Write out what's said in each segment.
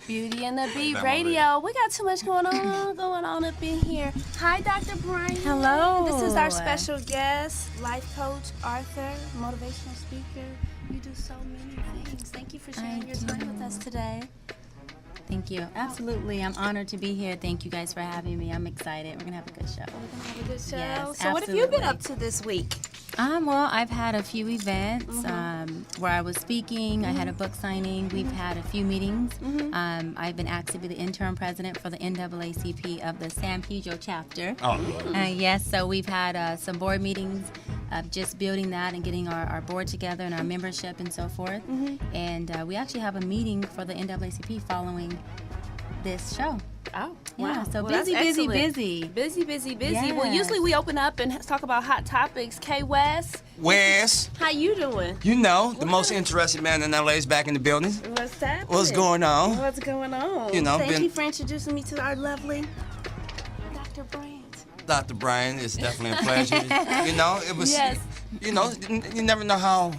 Beauty and the Beat Radio. We got too much going on up in here. Hi, Dr. Bryant. Hello. This is our special guest, life coach Arthur, motivational speaker. You do so many things. Thank you for sharing your time with us today. Thank you. Absolutely. I'm honored to be here. Thank you guys for having me. I'm excited. We're going to have a good show. We're going to have a good show. Yes, so what have you been up to this week? Well, I've had a few events where I was speaking. I had a book signing. We've had a few meetings. I've been asked to be the interim president for the NAACP of the San Pedro Chapter. Yes, so we've had some board meetings of just building that and getting our board together and our membership and so forth. And we actually have a meeting for the NAACP following this show. Oh, yeah, wow. So Well, busy. Busy. Yes. Well, usually we open up and talk about hot topics. K. West, how you doing? You know, the most interested man in LA is back in the building. What's happening? What's going on? What's going on? You know, Thank you for introducing me to our lovely Dr. Bryant. Dr. Bryant, it's definitely a pleasure. You know, it was, Yes. you know, you never know how,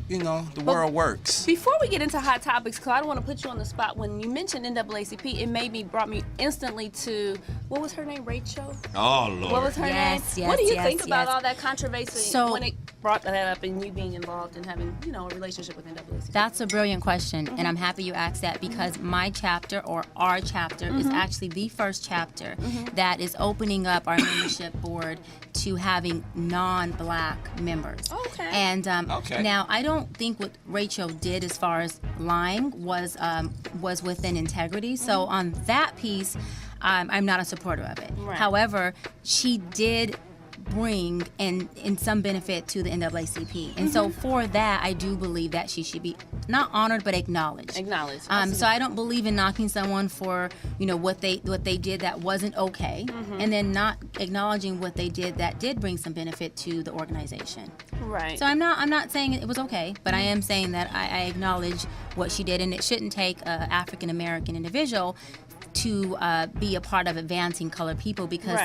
you know, the world works. Before we get into hot topics, because I don't want to put you on the spot, when you mentioned NAACP, it brought me instantly to, what was her name, Rachel? Oh, Lord. What was her name? Yes, what do you yes, think about yes. all that controversy when it brought that up and you being involved and having, you know, a relationship with NAACP? That's a brilliant question, and I'm happy you asked that because my chapter, or our chapter, is actually the first chapter that is opening up our membership board to having non-black members. Okay. And now, I don't think what Rachel did as far as lying was within integrity. So on that piece, I'm not a supporter of it. Right. However, she did bring in some benefit to the NAACP. And so for that, I do believe that she should be not honored but acknowledged. So I don't believe in knocking someone for, you know, what they did that wasn't okay, and then not acknowledging what they did that did bring some benefit to the organization. Right. So I'm not saying it was okay, but I am saying that I acknowledge what she did, and it shouldn't take an African American individual to be a part of advancing colored people, because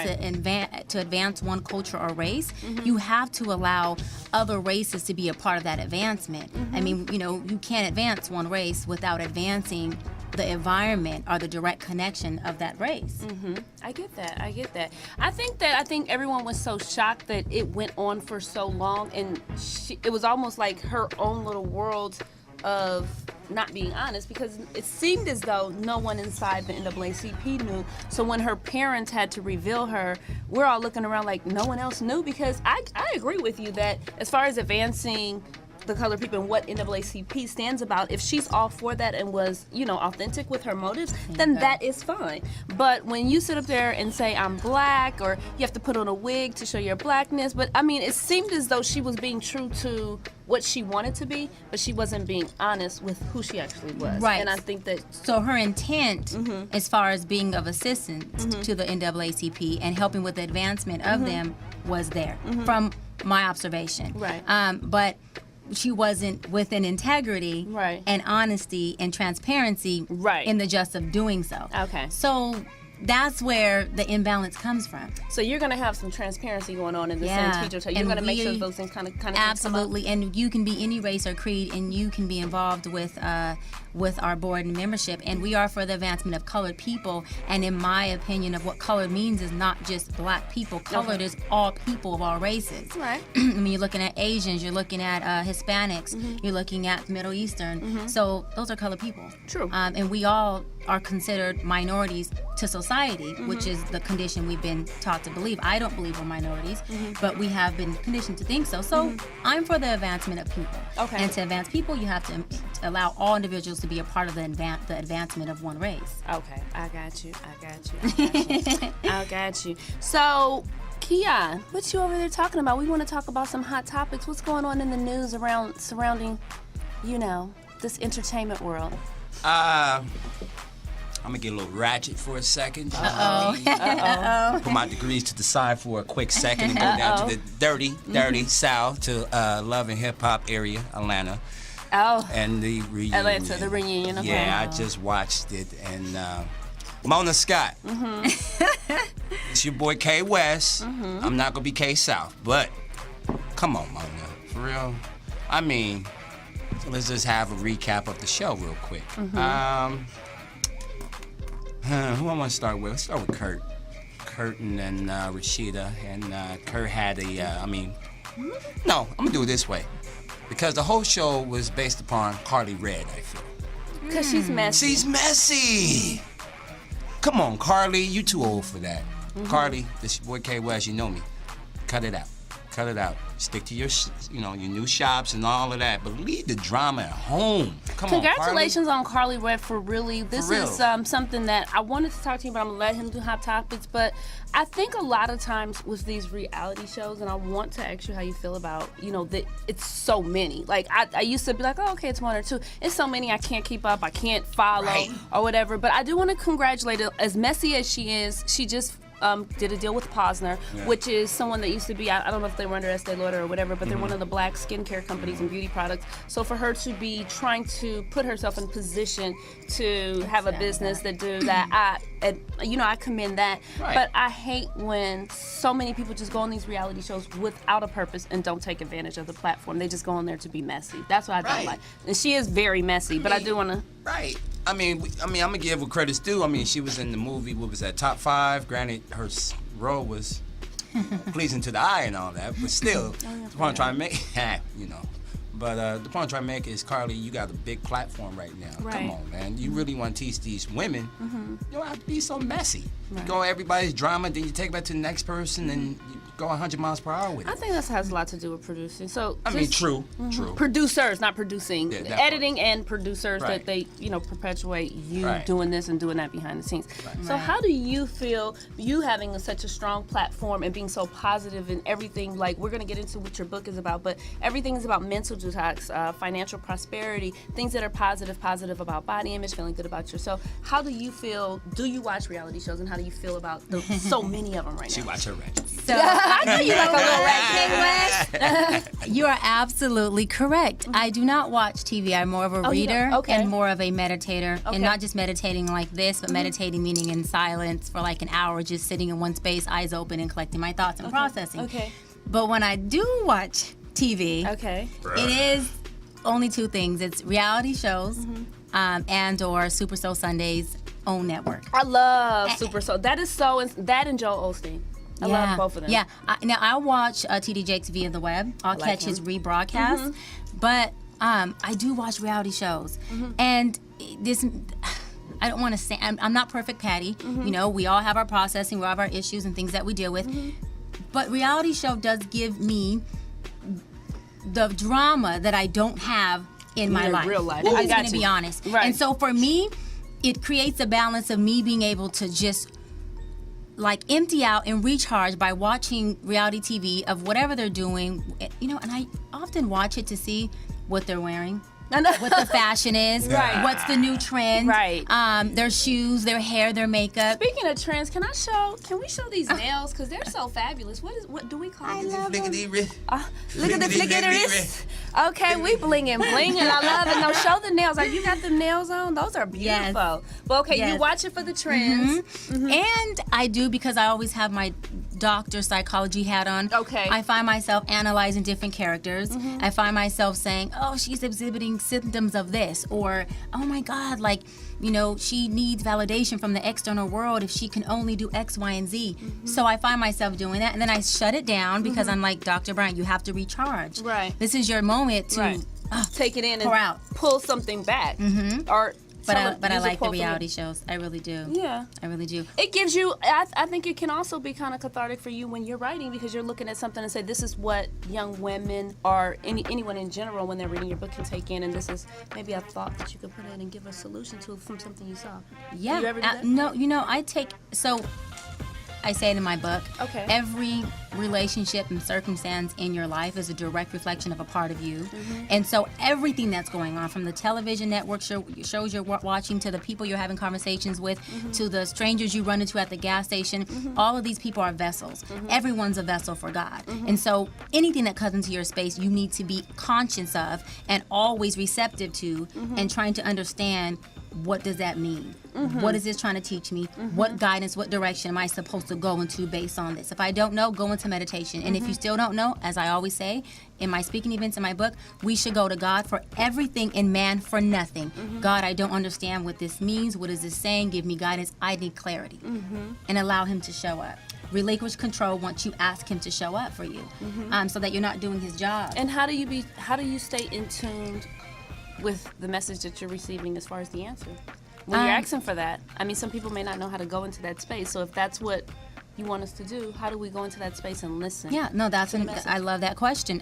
to advance one culture or race, you have to allow other races to be a part of that advancement. I mean, you know, you can't advance one race without advancing the environment or the direct connection of that race. I get that. I think everyone was so shocked that it went on for so long, and it was almost like her own little world of not being honest, because it seemed as though no one inside the NAACP knew. So when her parents had to reveal her, we're all looking around like no one else knew, because I agree with you that as far as advancing the colored people and what NAACP stands about, if she's all for that and was, you know, authentic with her motives, then that is fine. But when you sit up there and say I'm black, or you have to put on a wig to show your blackness, but I mean, it seemed as though she was being true to what she wanted to be, but she wasn't being honest with who she actually was. Right. And I think that so her intent, as far as being of assistance to the NAACP and helping with the advancement of them, was there from my observation. Right. But she wasn't within integrity and honesty and transparency in the just of doing so. Okay. So that's where the imbalance comes from. So you're going to have some transparency going on in the Yeah. San Pedro Chapter. You're And going to make sure we- those things kind of Absolutely, and you can be any race or creed, and you can be involved with our board and membership. And we are for the advancement of colored people. And in my opinion, of what colored means is not just black people. Colored is all people of all races. Right. I mean, you're looking at Asians, you're looking at Hispanics, you're looking at Middle Eastern. So those are colored people. True. And we all are considered minorities to society, which is the condition we've been taught to believe. I don't believe we're minorities, but we have been conditioned to think so. So I'm for the advancement of people. Okay. And to advance people, you have to allow all individuals to be a part of the advancement of one race. Okay, I got you. I got you. So, Keon, what you over there talking about? We want to talk about some hot topics. What's going on in the news surrounding, this entertainment world? I'm gonna get a little ratchet for a second. Uh-oh. Put my degrees to the side for a quick second and go down to the dirty South to Love and Hip Hop area, Atlanta, Oh, and the reunion. Atlanta, the reunion. Okay. Yeah, I just watched it, and Mona Scott. It's your boy K West. I'm not gonna be K South, but come on, Mona, for real. I mean, let's just have a recap of the show real quick. Who I want to start with? Let's start with Kurt. Kurt and then Rashida. And Kurt had no, I'm going to do it this way. Because the whole show was based upon Carly Red, I feel. Because she's messy. She's messy. Come on, Carly, you too old for that. Carly, this your boy K West, you know me. Cut it out. Cut it out. Stick to your, your new shops and all of that, but leave the drama at home. Come Congratulations on Carly Red for really. This For real. is something that I wanted to talk to you about. I'm gonna let him do hot topics, but I think a lot of times with these reality shows, and I want to ask you how you feel about, that it's so many. Like I used to be like, oh, okay, it's one or two. It's so many I can't keep up, I can't follow or whatever. But I do want to congratulate her. As messy as she is, she just did a deal with Posner, which is someone that used to be, I don't know if they were under Estee Lauder or whatever, but they're one of the black skincare companies and beauty products. So for her to be trying to put herself in position to have a business that do that, I commend that. Right. But I hate when so many people just go on these reality shows without a purpose and don't take advantage of the platform. They just go on there to be messy. That's what I don't Right. like. And she is very messy, but I do want to. Right. I'm gonna give her credit's due. I mean, she was in the movie. What was that? Top 5. Granted, her role was pleasing to the eye and all that, but still, the point I'm trying to make, But the point I'm trying to make is, Carly, you got a big platform right now. Right. Come on, man. You really want to teach these women. You don't have to be so messy. Right. You go everybody's drama, then you take it back to the next person, and you go 100 miles per hour with it. I think that has a lot to do with producing. So True. producers, not producing, Yeah, that editing and producers Right. that they, perpetuate you Right. doing this and doing that behind the scenes. Right. So how do you feel, you having such a strong platform and being so positive in everything? Like, we're gonna get into what your book is about, but everything is about mental detox, financial prosperity, things that are positive about body image, feeling good about yourself. How do you feel? Do you watch reality shows, and how do you feel about so many of them right She now? watch her ratchet. So, I know you like a little ratchet. you are absolutely correct. I do not watch TV. I'm more of a you reader don't? Okay. and more of a meditator. Okay. And not just meditating like this, but meditating meaning in silence for like an hour, just sitting in one space, eyes open, and collecting my thoughts and processing. Okay. But when I do watch TV, Okay. it is only two things. It's reality shows and or Super Soul Sunday's own network. I love Super Soul. That is that and Joel Osteen. I love both of them. Yeah. Now I watch TD Jakes via the web. I'll like catch him. his rebroadcast, but I do watch reality shows, and this. I don't want to say I'm not perfect, Patty. We all have our processing, we all have our issues and things that we deal with. But reality show does give me the drama that I don't have in my your life. real life. I'm I just got going to you. be honest. Right. And so for me, it creates a balance of me being able to just like empty out and recharge by watching reality TV of whatever they're doing, and I often watch it to see what they're wearing, what the fashion is, Right. what's the new trend, Right. Their shoes, their hair, their makeup. Speaking of trends, can we show these nails? Because they're so fabulous. What do we call them? Look at these wrists. Look at the flick of the wrist. Okay, we blinging. I love it. Now show the nails. Like, you got them nails on? Those are beautiful. Yes. But okay, you Yes. watch it for the trends. And I do, because I always have my doctor psychology hat on. Okay. I find myself analyzing different characters. I find myself saying, oh, she's exhibiting symptoms of this, or oh my God, like, she needs validation from the external world if she can only do X, Y, and Z. So I find myself doing that, and then I shut it down because I'm like, Dr. Bryant, you have to recharge. Right. This is your moment to Take it in pour and out. pull something back. Or But I use a like the quote from reality it. shows. I really do. Yeah. I really do. It gives you, I think it can also be kind of cathartic for you when you're writing, because you're looking at something and say, this is what young women or anyone in general, when they're reading your book, can take in, and this is maybe a thought that you could put in and give a solution to from something you saw. Yeah. Do you ever do that? No, I say it in my book. Okay. Every relationship and circumstance in your life is a direct reflection of a part of you. And so everything that's going on, from the television network shows you're watching, to the people you're having conversations with, to the strangers you run into at the gas station, all of these people are vessels. Everyone's a vessel for God. And so anything that comes into your space, you need to be conscious of and always receptive to, and trying to understand, what does that mean? What is this trying to teach me? What guidance, what direction am I supposed to go into based on this? If I don't know, go into meditation. And if you still don't know, as I always say in my speaking events in my book, we should go to God for everything and man for nothing. God, I don't understand what this means. What is this saying? Give me guidance. I need clarity. And allow him to show up. Relinquish control once you ask him to show up for you, so that you're not doing his job. And how do you stay in tune with the message that you're receiving as far as the answer? When you're asking for that, I mean, some people may not know how to go into that space. So if that's what you want us to do, how do we go into that space and listen? Yeah, no, I love that question.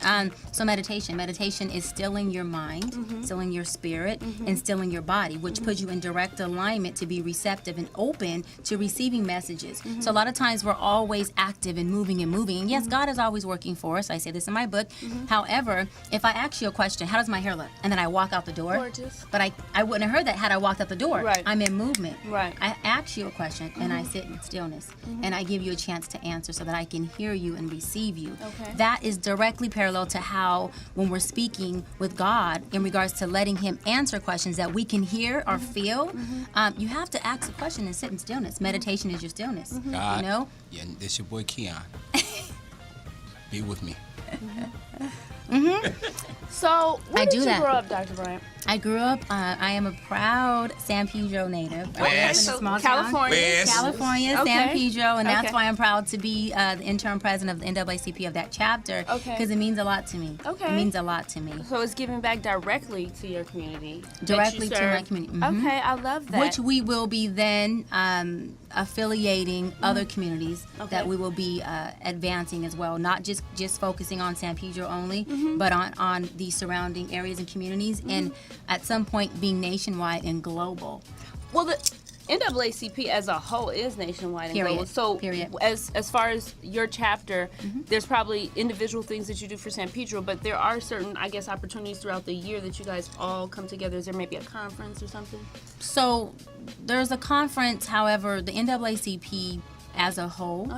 So meditation is stilling your mind, stilling your spirit, and stilling your body, which puts you in direct alignment to be receptive and open to receiving messages. So a lot of times we're always active and moving. And yes, God is always working for us. I say this in my book. However, if I ask you a question, how does my hair look? And then I walk out the door. Gorgeous. But I wouldn't have heard that had I walked out the door. Right. I'm in movement. Right. I ask you a question, and I sit in stillness, and I give you a chance to answer so that I can hear you and receive you. Okay. That is directly parallel to how, when we're speaking with God in regards to letting him answer questions that we can hear or feel, you have to ask a question and sit in stillness. Meditation is your stillness. God, You know? yeah, this your boy Keon. Be with me. So, where I did do you that. grow up, Dr. Bryant? I grew up, I am a proud San Pedro native. I grew up in a West. small town. California. West. California, Okay. San Pedro, and that's Okay. why I'm proud to be the interim president of the NAACP of that chapter, Okay. because it means a lot to me. Okay. It means a lot to me. So it's giving back directly to your community. that Directly you to serve. my community. Mhm. Okay, I love that. Which we will be then affiliating other communities Okay. that we will be advancing as well, not just focusing on San Pedro only, but on the surrounding areas and communities, and at some point being nationwide and global. Well, the NAACP as a whole is nationwide and Period. global. So, Period. as far as your chapter, there's probably individual things that you do for San Pedro, but there are certain, I guess, opportunities throughout the year that you guys all come together. Is there maybe a conference or something? So there's a conference, however, the NAACP as a whole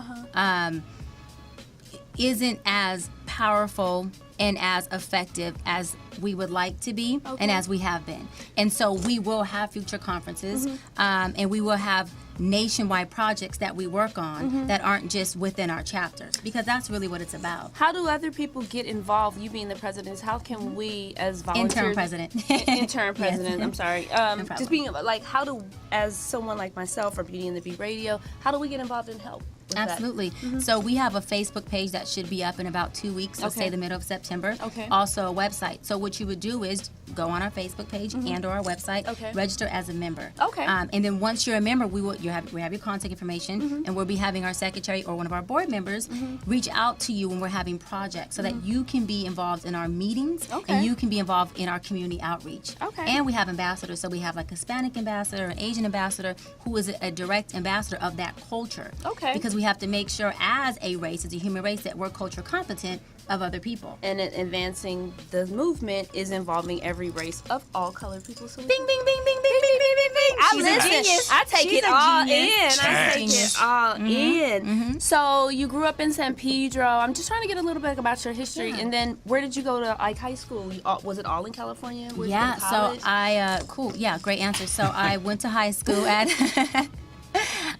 isn't as powerful and as effective as we would like to be, Okay. and as we have been. And so we will have future conferences, and we will have nationwide projects that we work on that aren't just within our chapters, because that's really what it's about. How do other people get involved? You being the president, how can we as volunteers? Interim president. Interim president, Yes. I'm sorry. problem. Just being like, how do, as someone like myself or Beauty and the Beat Radio, how do we get involved and help with that? Absolutely. So we have a Facebook page that should be up in about 2 weeks, let's Okay. say the middle of September. Okay. Also a website. So what you would do is go on our Facebook page and or our website, Okay. register as a member. Okay. And then once you're a member, we have your contact information, and we'll be having our secretary or one of our board members reach out to you when we're having projects, so that you can be involved in our meetings, Okay. and you can be involved in our community outreach. Okay. And we have ambassadors. So we have like a Hispanic ambassador, an Asian ambassador, who is a direct ambassador of that culture. Okay. Because we have to make sure, as a race, as a human race, that we're culture competent of other people. And advancing the movement is involving every race of all colored people. So Bing, bing, bing, bing, bing, bing, bing, bing, bing. I She's a listen. genius. I take She's it a all genius. in. I take Genius. it all in. So you grew up in San Pedro. I'm just trying to get a little bit about your history. And then where did you go to like high school? Was it all in California? Where'd you go Yeah, to so college? cool. Yeah, great answer. So I went to high school at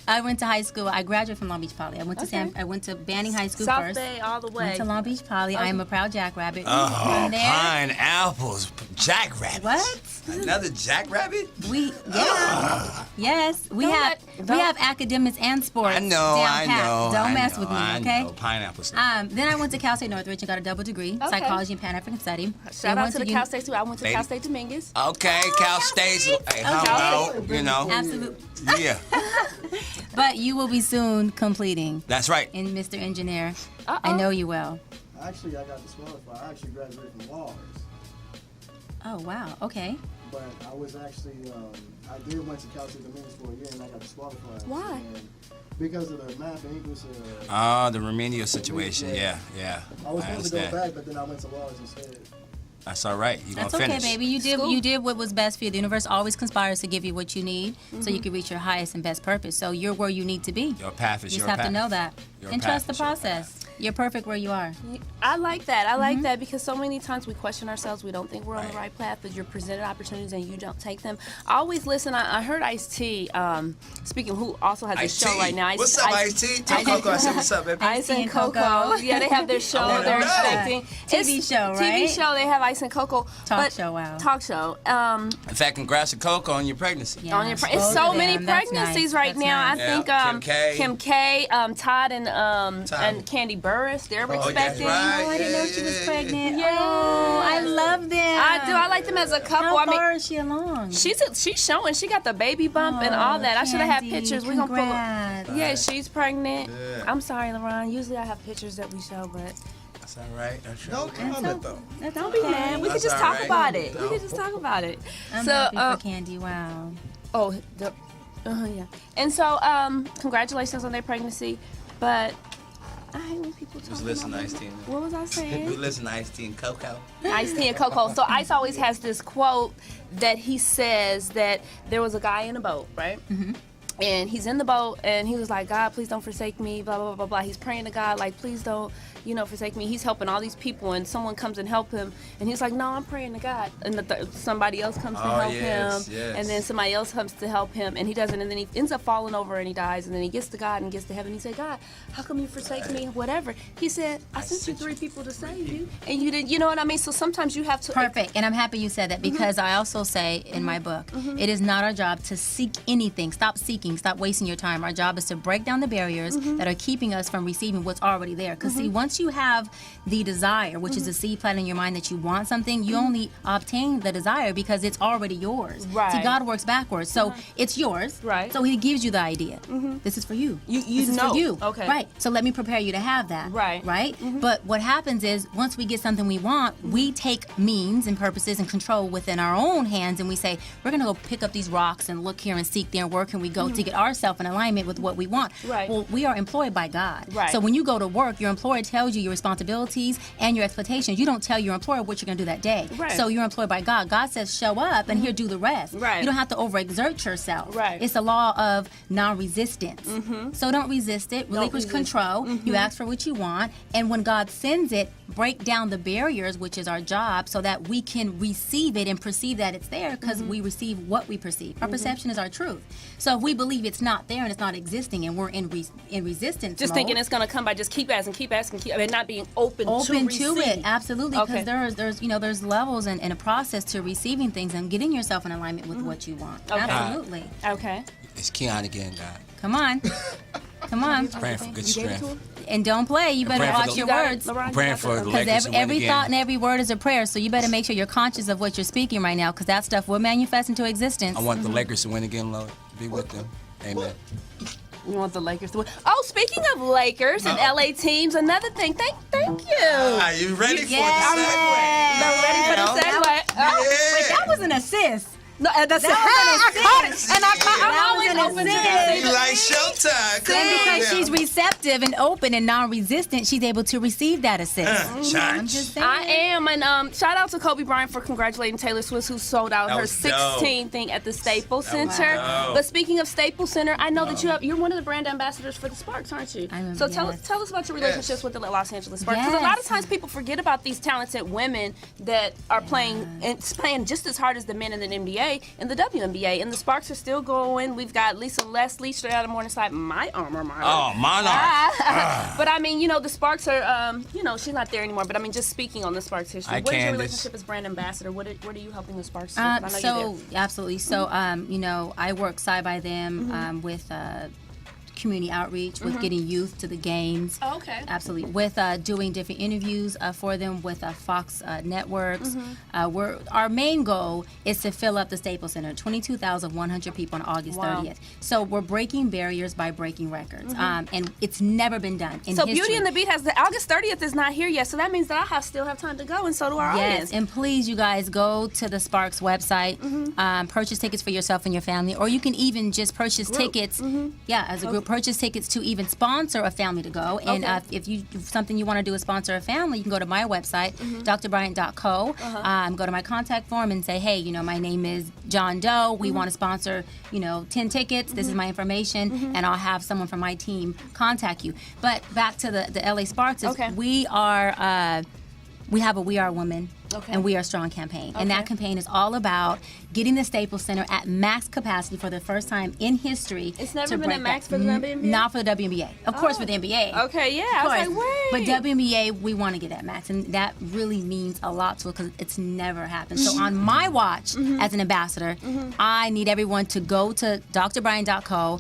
I graduated from Long Beach Poly. I went to I went to Banning High School South first. Bay all the way. Went to Long Beach Poly. I am a proud Jackrabbit. Oh, From there, pineapples, jackrabbits. what? Another jackrabbit? Yes, we Don't have academics and sports. I know, down I pat. know. Don't I mess know, with me, I okay? know. Pineapples. Then I went to Cal State Northridge and got a double degree, psychology and Pan-African study. Shout Then out went to the uni- Cal State too. I went to Lady. Cal State Dominguez. Okay, Cal State's. Hey, how about, you know? Absolutely. Yeah, But you will be soon completing. that's right. And Mr. Engineer, Uh-oh. I know you well. Actually, I got disqualified. I actually graduated from law. Oh, wow. Okay. But I was actually, I did went to Cal State Dominguez for a year and I got disqualified. Why? And because of the math and English. The remedial situation. Yeah. I was I supposed to go understand. back, but then I went to lawyers instead. That's all right. You're That's gonna okay, finish. baby. You did what was best for you. The universe always conspires to give you what you need so you can reach your highest and best purpose. So you're where you need to be. Your path is You your just have path. to know that. Your And path trust the is your process. You're perfect where you are. I like that. I like that because so many times we question ourselves. We don't think we're on the Right. right path, but you're presented opportunities and you don't take them. I always listen. I heard Ice-T, speaking, who also has a Ice-T. show right now. What's up, Ice-T? Tell Coco I said what's up, baby. Ice and and Coco. Coco. Yeah, they have their show. wanna They're know. expecting TV It's show, TV right? show. They have Ice and Coco. Talk show, wow. Talk show. In fact, congrats to Coco on your pregnancy. Yeah. On your it's Both so of many them. That's pregnancies nice. right That's now. nice. I think Yeah. Kim K. Todd and Todd. and Candy Burris. They're that's expecting. right. Oh, I didn't know she was Yeah. pregnant. Yeah. Oh, I love them. I do. I like them as a couple. How I mean, far is she along? she's showing. She got the baby bump and all that. I should have had Candy, pictures. We gonna pull. congrats. Yeah, she's pregnant. Yeah. I'm sorry, LeBron. Usually I have pictures that we show, but That's all right. That's No comment though. That's don't be mad. We That's could just all talk right. about it. We No. could just talk about it. I'm So, happy for Candy. Wow. oh, yeah. And so, congratulations on their pregnancy. But I hate when people talk Just listen to about Ice-T. What was I We saying? listen to Ice-T and Coco. Ice-T and Coco. So Ice always has this quote that he says that there was a guy in a boat, right? Mm-hmm. And he's in the boat, and he was like, God, please don't forsake me, blah, blah, blah, blah. He's praying to God, like, please don't, forsake me. He's helping all these people, and someone comes and help him. And he's like, no, I'm praying to God. And somebody else comes to help yes, him. yes. And then somebody else comes to help him, and he doesn't. And then he ends up falling over, and he dies. And then he gets to God and gets to heaven. He said, God, how come you forsake me? Whatever. He said, I sent you 3 people to save you. And you didn't, you know what I mean? So sometimes you have to. Perfect. And I'm happy you said that because I also say in my book, it is not our job to seek anything. Stop seeking. Stop wasting your time. Our job is to break down the barriers that are keeping us from receiving what's already there. Because see, once you have the desire, which is the seed planted in your mind that you want something, you only obtain the desire because it's already yours. Right. See, God works backwards. So it's yours. Right. So he gives you the idea. This is for you. You This is know. for you. Okay. Right. So let me prepare you to have that. Right. Right? But what happens is once we get something we want, we take means and purposes and control within our own hands and we say, we're going to go pick up these rocks and look here and seek there and work and we go to get ourselves in alignment with what we want. Right. Well, we are employed by God. Right. So when you go to work, your employer tells you your responsibilities and your expectations. You don't tell your employer what you're going to do that day. Right. So you're employed by God. God says, show up and he'll do the rest. Right. You don't have to overexert yourself. Right. It's a law of non-resistance. So don't resist it. Relinquish resist. control. You ask for what you want. And when God sends it, break down the barriers, which is our job, so that we can receive it and perceive that it's there because we receive what we perceive. Our perception is our truth. So if we believe it's not there and it's not existing and we're in resistance Just mode, thinking it's gonna come by, just keep asking, and not being open to to receive. it, absolutely, because Okay. there's levels and a process to receiving things and getting yourself in alignment with what you want. Okay. Absolutely. Okay. It's Keon again, God. Come on. Come on. Praying for good You gave it to strength. him? And don't play. You better praying for watch the- your You got it, words. LeBron, you Praying got for that? the Because Lakers to win every again. thought and every word is a prayer. So you better make sure you're conscious of what you're speaking right now, because that stuff will manifest into existence. I want the Lakers to win again, Lord. Be with them. Amen. You want the Lakers to win? Oh, speaking of Lakers and LA teams, another thing. Thank you. Are you ready for Yes. the segue? Ready for the No. segue? Oh, Wait, that was an assist. No, that's And I'm always open to that. You like Showtime. Come And on because now. she's receptive and open and non-resistant, she's able to receive that assist. I'm Shots. just saying. I am, and shout out to Kobe Bryant for congratulating Taylor Swift, who sold out That her was 16 thing at the Staples Center. dope. But speaking of Staples Center, I know that you're one of the brand ambassadors for the Sparks, aren't you? I am, So tell yes. us about your relationships with the Los Angeles Sparks, because a lot of Yes. times people forget about these talented women that are playing just as hard as the men in the NBA and the WNBA, and the Sparks are still going. We've got Lisa Leslie straight out of Morningside, my alma mater. Oh, Monarch. But I mean, the Sparks are, she's not there anymore. But I mean, just speaking on the Sparks history, Hi, what is your Candace. relationship as brand ambassador? What are you helping the Sparks do? I know you're So there. absolutely. So I work side by them with community outreach, with getting youth to the games. Oh, okay. Absolutely. With doing different interviews for them with Fox Networks. Our main goal is to fill up the Staples Center, 22,100 people on August Wow. 30th. So we're breaking barriers by breaking records. And it's never been done in So history. Beauty and the Beat has the August 30th is not here yet, so that means that I still have time to go, and so do our Yes, audience. and please, you guys, go to the Sparks website, purchase tickets for yourself and your family, or you can even just purchase tickets, as a group, purchase tickets to even sponsor a family to go. And if something you want to do is sponsor a family, you can go to my website, drbryant.co, go to my contact form and say, hey, my name is John Doe. We want to sponsor, 10 tickets. This is my information, and I'll have someone from my team contact you. But back to the LA Sparks, is we are. We have a We Are Women and We Are Strong campaign. And that campaign is all about getting the Staples Center at max capacity for the first time in history. It's never to been break at max that. for the WNBA? Not for the WNBA. Of course, for the NBA. Okay, yeah. Of I was course. like, wait. But WNBA, we want to get at max. And that really means a lot to it because it's never happened. So on my watch as an ambassador, I need everyone to go to drbryant.co,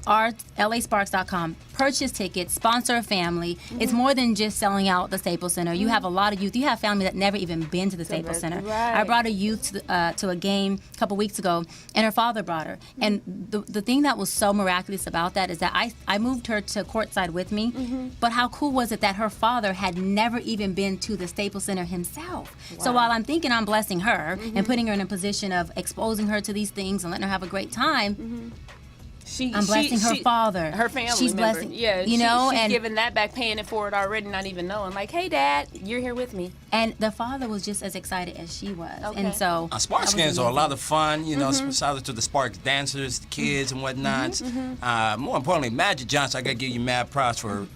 or lasparks.com, purchase tickets, sponsor a family. It's more than just selling out the Staples Center. You have a lot of youth. You have family that never even been to the Staples Center. Right. I brought a youth to a game a couple weeks ago, and her father brought her. And the thing that was so miraculous about that is that I moved her to courtside with me, but how cool was it that her father had never even been to the Staples Center himself? So while I'm thinking I'm blessing her and putting her in a position of exposing her to things and letting her have a great time, I'm blessing her father. her family She's member. blessing, Yeah, you know, she's and giving that back, paying it forward already, not even knowing. Like, hey, Dad, you're here with me. and the father was just as excited as she was. Okay. And so Sparks that was games are a amazing. lot of fun, shout out to the Sparks dancers, the kids and whatnot. More importantly, Magic Johnson, I gotta give you mad props for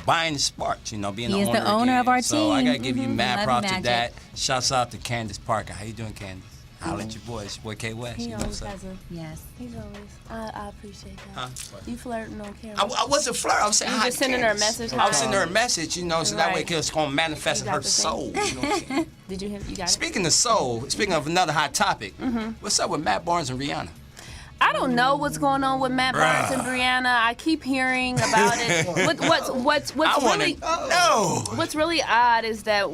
buying the Sparks, being He is the again. owner of our So I team. gotta give you mad Love props to Magic. that. Shouts out to Candace Parker. How you doing, Candace? I'll let your boy, it's your boy K West. He always so. has a. Yes. He's always. I appreciate that. Huh? You flirting on camera. I wasn't flirting. I was saying You hi, just sending her a Candace. message, I was hi. sending her a message, so that way Right. it's gonna manifest You in got her the thing. soul. You know what I'm saying? Did you hear? You got it. Speaking of soul, speaking of another hot topic, what's up with Matt Barnes and Rihanna? I don't know what's going on with Matt Barnes and Brianna. I keep hearing about it. What's I want really to know. what's really odd is that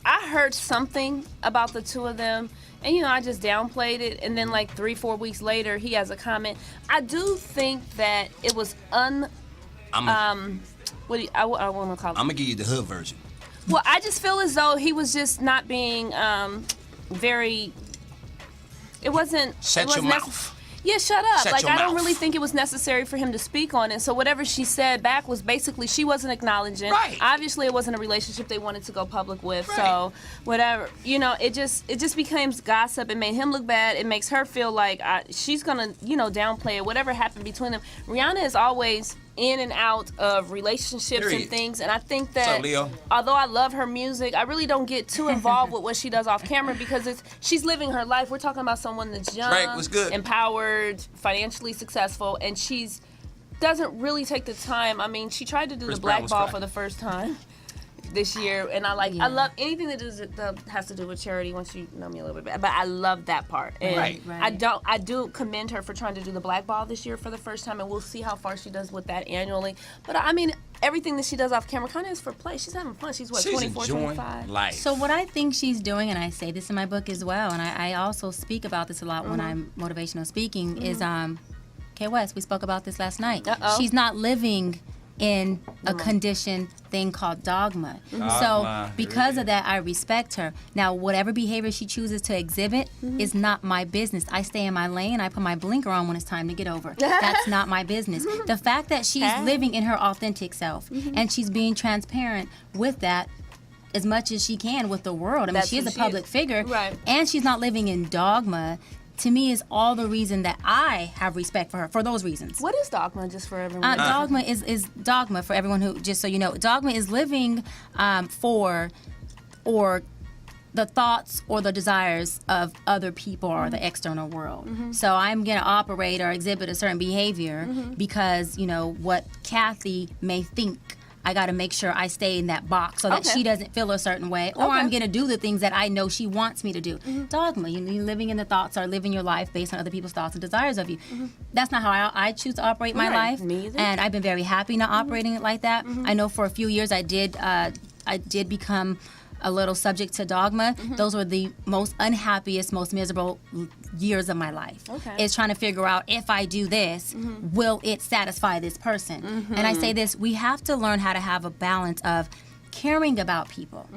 I heard something about the two of them, and I just downplayed it, and then like 3-4 weeks later he has a comment. I do think that it was I want to call it. I'm gonna give you the hood version. Well, I just feel as though he was just not being very. It wasn't. Shut it wasn't your necess- mouth. Yeah, shut up. Shut Like, your I don't mouth. really think it was necessary for him to speak on it. So whatever she said back was basically she wasn't acknowledging. Right. Obviously, it wasn't a relationship they wanted to go public with. Right. So whatever, it just becomes gossip. It made him look bad. It makes her feel like she's gonna, downplay it. Whatever happened between them. Rihanna is always in and out of relationships Period. and things, and I think What's that up, Leo? although I love her music, I really don't get too involved with what she does off camera because she's living her life. We're talking about someone that's young, Drake, what's good? empowered, financially successful, and she's doesn't really take the time. I mean, she tried to do Chris the Brown black was ball crack. for the first time this year, and I love anything that has to do with charity. Once you know me a little bit, but I love that part. And Right. I do commend her for trying to do the black ball this year for the first time, and we'll see how far she does with that annually. But I mean, everything that she does off camera kind of is for play. She's having fun. She's what, She's 24, enjoying 25. life. So what I think she's doing, and I say this in my book as well, and I also speak about this a lot when I'm motivational speaking, is Kay West, we spoke about this last night. Uh-oh. She's not living in a conditioned thing called dogma. Dogma. So because of that, I respect her. Now, whatever behavior she chooses to exhibit is not my business. I stay in my lane. I put my blinker on when it's time to get over. That's not my business. The fact that she's living in her authentic self and she's being transparent with that as much as she can with the world. I mean, That's she is who a she public is. figure, Right. and she's not living in dogma. To me, is all the reason that I have respect for her for those reasons. What is Dogma, just for everyone? Dogma is dogma for everyone who, just so you know, dogma is living for or the thoughts or the desires of other people or the external world. So I'm going to operate or exhibit a certain behavior because, you know, what Kathy may think. I got to make sure I stay in that box so that she doesn't feel a certain way, or I'm going to do the things that I know she wants me to do. Dogma, you're living in the thoughts or living your life based on other people's thoughts and desires of you. That's not how I choose to operate my Right. life, Me either. and I've been very happy not operating it like that. I know for a few years I did become a little subject to dogma. Those were the most unhappiest, most miserable years of my life. Is trying to figure out, if I do this, will it satisfy this person? And I say this, we have to learn how to have a balance of caring about people.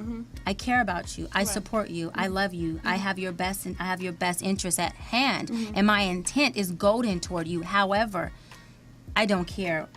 I care about you. I support you. I love you. I have your best, and I have your best interests at hand. And my intent is golden toward you. However, I don't care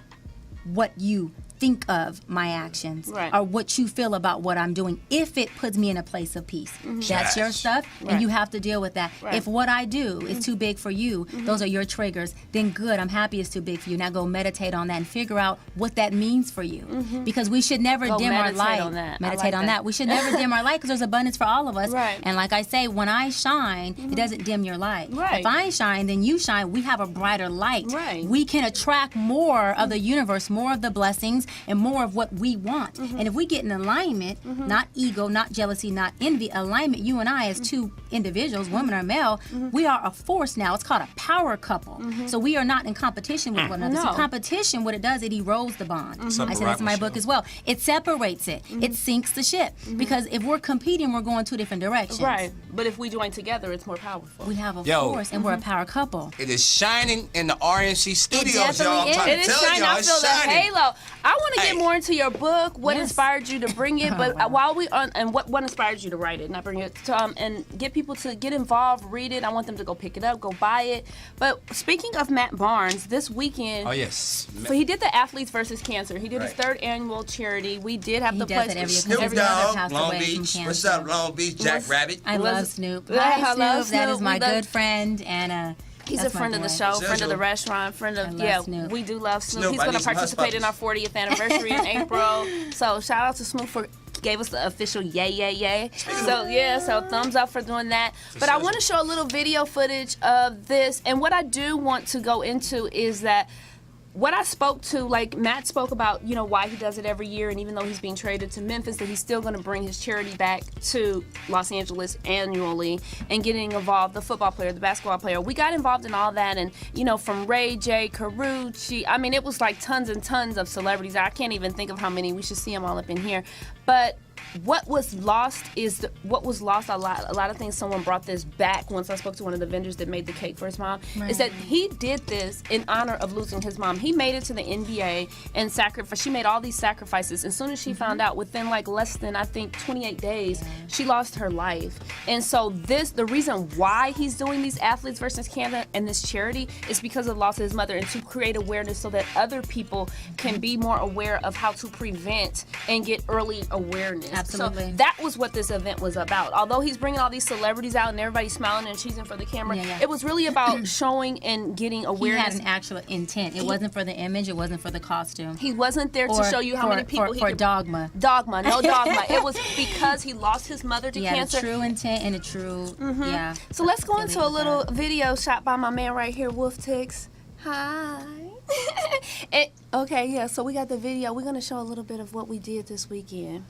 what you think of my actions or what you feel about what I'm doing, if it puts me in a place of peace. That's your stuff, and you have to deal with that. If what I do is too big for you, those are your triggers, then good, I'm happy it's too big for you. Now go meditate on that and figure out what that means for you. Because we should never dim our light. On that. Meditate on that. We should never dim our light, because there's abundance for all of us. And like I say, when I shine, it doesn't dim your light. If I shine, then you shine. We have a brighter light. We can attract more of the universe, more of the blessings, and more of what we want. And if we get in alignment, not ego, not jealousy, not envy, alignment, you and I as two individuals, women or male, we are a force now. It's called a power couple. So we are not in competition with one another. So competition, what it does, it erodes the bond. I said that's in my book as well. It separates it. It sinks the ship. Because if we're competing, we're going two different directions. But if we join together, it's more powerful. We have a force, and we're a power couple. It is shining in the RNC studios, definitely y'all. I'm trying It to is tell shining. y'all, I it's feel the shining. halo. I want to get more into your book. What inspired you to bring it? But while we on, and what inspired you to write it? Not bring it to, and get people to get involved, read it. I want them to go pick it up, go buy it. But speaking of Matt Barnes, this weekend, so he did the Athletes versus Cancer. He did his 3rd annual charity. We did have the does pleasure. it every Snoop every other Dogg, passed Long away from Beach. cancer. What's up, Long Beach? Jack Rabbit. I love Snoop. Yeah, Hi, I love Snoop. That is Snoop. my We love- good friend, and He's that's a friend my of the boy. show, friend of the restaurant, friend of, Snoop. we do love Snoop. Snoop, He's I going to need some participate in our hush 40th anniversary in April. So shout out to Snoop for gave us the official yay, yay, yay. So yeah, so thumbs up for doing that. But I want to show a little video footage of this. And what I do want to go into is that what I spoke to, like Matt spoke about, you know, why he does it every year, and even though he's being traded to Memphis, that he's still going to bring his charity back to Los Angeles annually and getting involved, the football player, the basketball player. We got involved in all that, and, you know, from Ray J, Carucci, I mean, it was like tons and tons of celebrities. I can't even think of how many. We should see them all up in here. But what was lost is a lot of things. Someone brought this back once I spoke to one of the vendors that made the cake for his mom, is that he did this in honor of losing his mom. He made it to the NBA and she made all these sacrifices. As soon as she found out, within like less than, I think, 28 days, she lost her life. And so the reason why he's doing these Athletes versus Cancer and this charity is because of the loss of his mother, and to create awareness so that other people can be more aware of how to prevent and get early awareness. Absolutely. So that was what this event was about. Although he's bringing all these celebrities out and everybody's smiling and cheesing for the camera, it was really about showing and getting awareness. He had an actual intent. It wasn't for the image. It wasn't for the costume. He wasn't there to show you how many people he for could... dogma. Dogma, no dogma. It was because he lost his mother to He had cancer. a true intent and a true, So let's go into a little video shot by my man right here, Wolf Tix. Hi. Okay, yeah, so we got the video. We're going to show a little bit of what we did this weekend.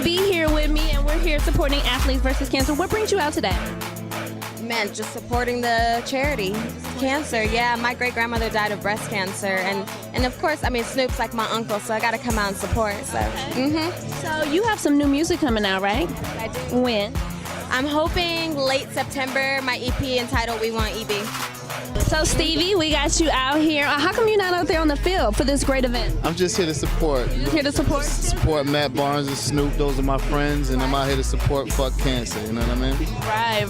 B here with me, and we're here supporting Athletes versus Cancer. What brings you out today? Man, just supporting the charity, cancer. Yeah, my great grandmother died of breast cancer, and of course, I mean Snoop's like my uncle, so I got to come out and support. So, So you have some new music coming out, right? I do. When? I'm hoping late September. My EP entitled "We Want EB." So Stevie, we got you out here. How come you're not out there on the field for this great event? I'm just here to support. Here to support? Support Matt Barnes and Snoop. Those are my friends, and I'm out here to support Fuck Cancer. You know what I mean?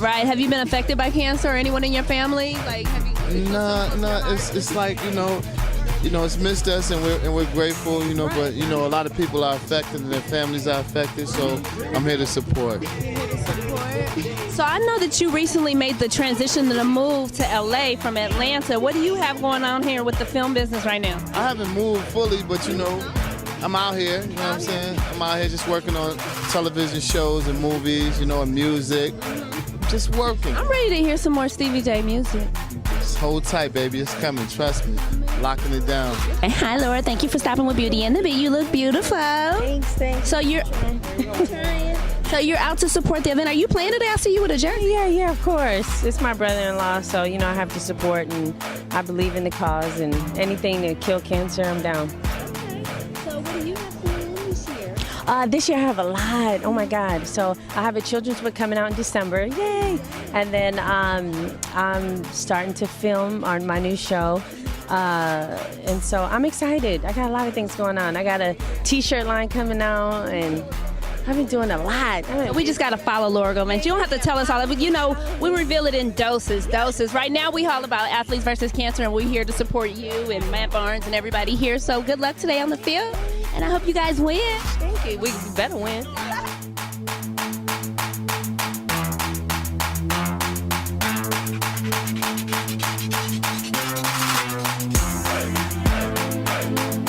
Right. Have you been affected by cancer, or anyone in your family? Like, have you? Nah. It's like it's missed us, and we're grateful. But a lot of people are affected, and their families are affected. So I'm here to support. So I know that you recently made the transition to the move to LA from Atlanta. What do you have going on here with the film business right now? I haven't moved fully, but I'm out here. You know what I'm saying? I'm out here just working on television shows and movies, and music. Just working. I'm ready to hear some more Stevie J music. Just hold tight, baby. It's coming. Trust me. Locking it down. And hi, Laura. Thank you for stopping with Beauty and the Beat. You look beautiful. Thanks. So you're out to support the event. Are you planning today? I see you with a jersey. Yeah, of course. It's my brother-in-law, so I have to support, and I believe in the cause, and anything to kill cancer, I'm down. So what do you have going on this year? This year I have a lot. Oh my God! So I have a children's book coming out in December. Yay! And then I'm starting to film on my new show. And so I'm excited. I got a lot of things going on. I got a T-shirt line coming out, and I've been doing a lot. We just got to follow Laura Gomez. You don't have to tell us all of it. We reveal it in doses. Right now, we all about Athletes versus Cancer, and we're here to support you and Matt Barnes and everybody here. So good luck today on the field, and I hope you guys win. Thank you. We better win.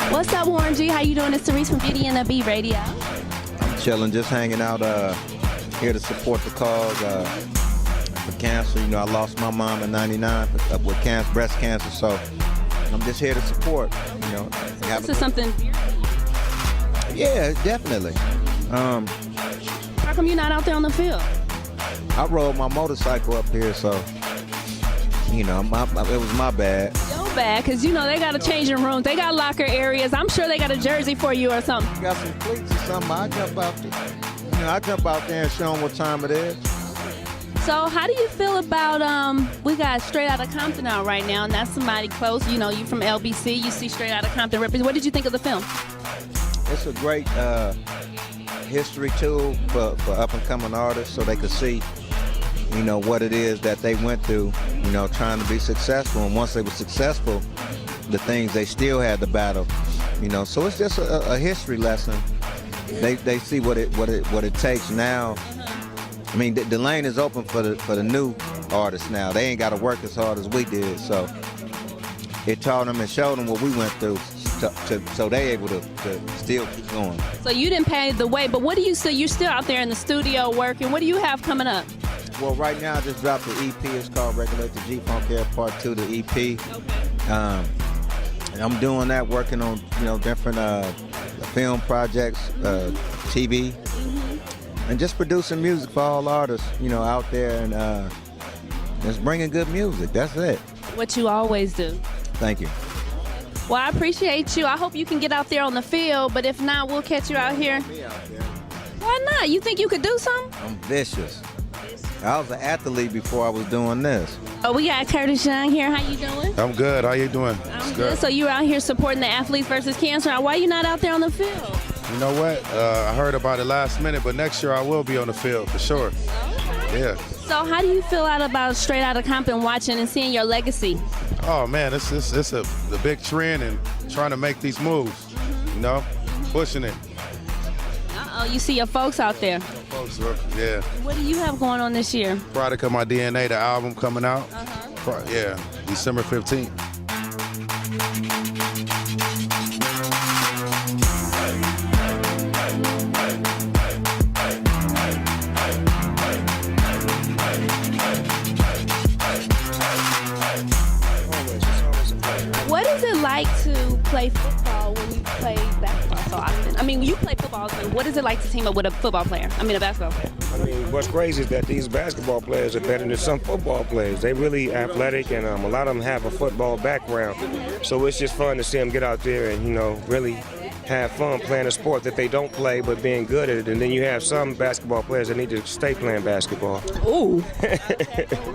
What's up, Warren G? How you doing? It's Therese from Beauty and the Beat Radio. Chilling, just hanging out here to support the cause for cancer. I lost my mom in '99 with breast cancer, so I'm just here to support. This is something. Yeah, definitely. How come you're not out there on the field? I rode my motorcycle up here, so it was my bad. Your bad, because they got to change your rooms. They got locker areas. I'm sure they got a jersey for you or something. Got some cleats or something. I jump out there. I jump out there and show them what time it is. So how do you feel about, we got Straight Outta Compton out right now, and that's somebody close. You from LBC. You see Straight Outta Compton represent. What did you think of the film? It's a great history tool for up-and-coming artists, so they could see, what it is that they went through, trying to be successful. And once they were successful, the things they still had to battle, So it's just a history lesson. They see what it takes now. I mean, the lane is open for the new artists now. They ain't got to work as hard as we did. So it taught them and showed them what we went through, so they able to still keep going. So you didn't pave the way, but what do you see? You're still out there in the studio working. What do you have coming up? Well, right now I just dropped the EP. It's called Regulate the G-Funk Air Part 2, the EP. Okay. And I'm doing that, working on different film projects, TV, and just producing music for all artists, out there, and just bringing good music. That's it. What you always do. Thank you. Well, I appreciate you. I hope you can get out there on the field, but if not, we'll catch you out here. Why not? You think you could do something? I'm vicious. I was an athlete before I was doing this. Oh, we got Curtis Young here. How you doing? I'm good. How you doing? I'm good. So you're out here supporting the Athletes versus Cancer. Why are you not out there on the field? You know what? I heard about it last minute, but next year I will be on the field for sure. Okay. Yeah. So how do you feel about Straight Outta Compton, watching and seeing your legacy? Oh man, it's the big trend and trying to make these moves. Pushing it. You see your folks out there. Folks, yeah. What do you have going on this year? Product of My DNA, the album coming out. Yeah, December 15th. What is it like to play football when you play basketball so often? mean, you play football, so what is it like to team up with a football player? I mean, a basketball player. I mean, what's crazy is that these basketball players are better than some football players. They're really athletic, and a lot of them have a football background. So it's just fun to see them get out there and, really have fun playing a sport that they don't play but being good at it. And then you have some basketball players that need to stay playing basketball. Ooh.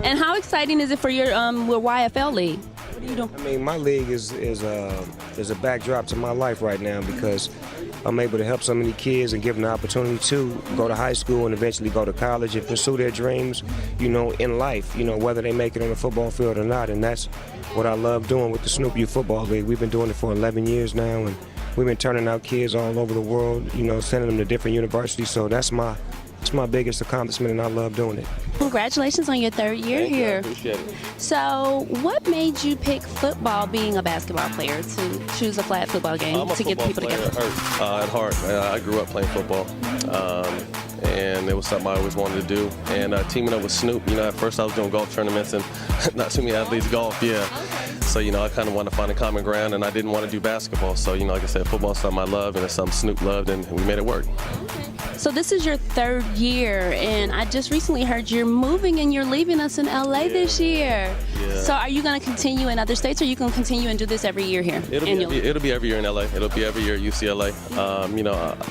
And how exciting is it for your YFL league? What are you doing? I mean, my league is a backdrop to my life right now because I'm able to help so many kids and give them the opportunity to go to high school and eventually go to college and pursue their dreams, in life, whether they make it on the football field or not. And that's what I love doing with the Snoop Youth Football League. We've been doing it for 11 years now, and we've been turning out kids all over the world, sending them to different universities. So that's my biggest accomplishment, and I love doing it. Congratulations on your 3rd year here. I appreciate it. So, what made you pick football, being a basketball player, to choose a flag football game to get people together? At heart. I grew up playing football, and it was something I always wanted to do. And teaming up with Snoop, at first I was doing golf tournaments, and not too many athletes golf, So, I kind of wanted to find a common ground, and I didn't want to do basketball. So, like I said, football is something I love, and it's something Snoop loved, and we made it work. So this is your 3rd year, and I just recently heard you're moving and you're leaving us in LA this year. Yeah. So are you going to continue in other states, or are you going to continue and do this every year here? It'll be every year in LA. It'll be every year at UCLA.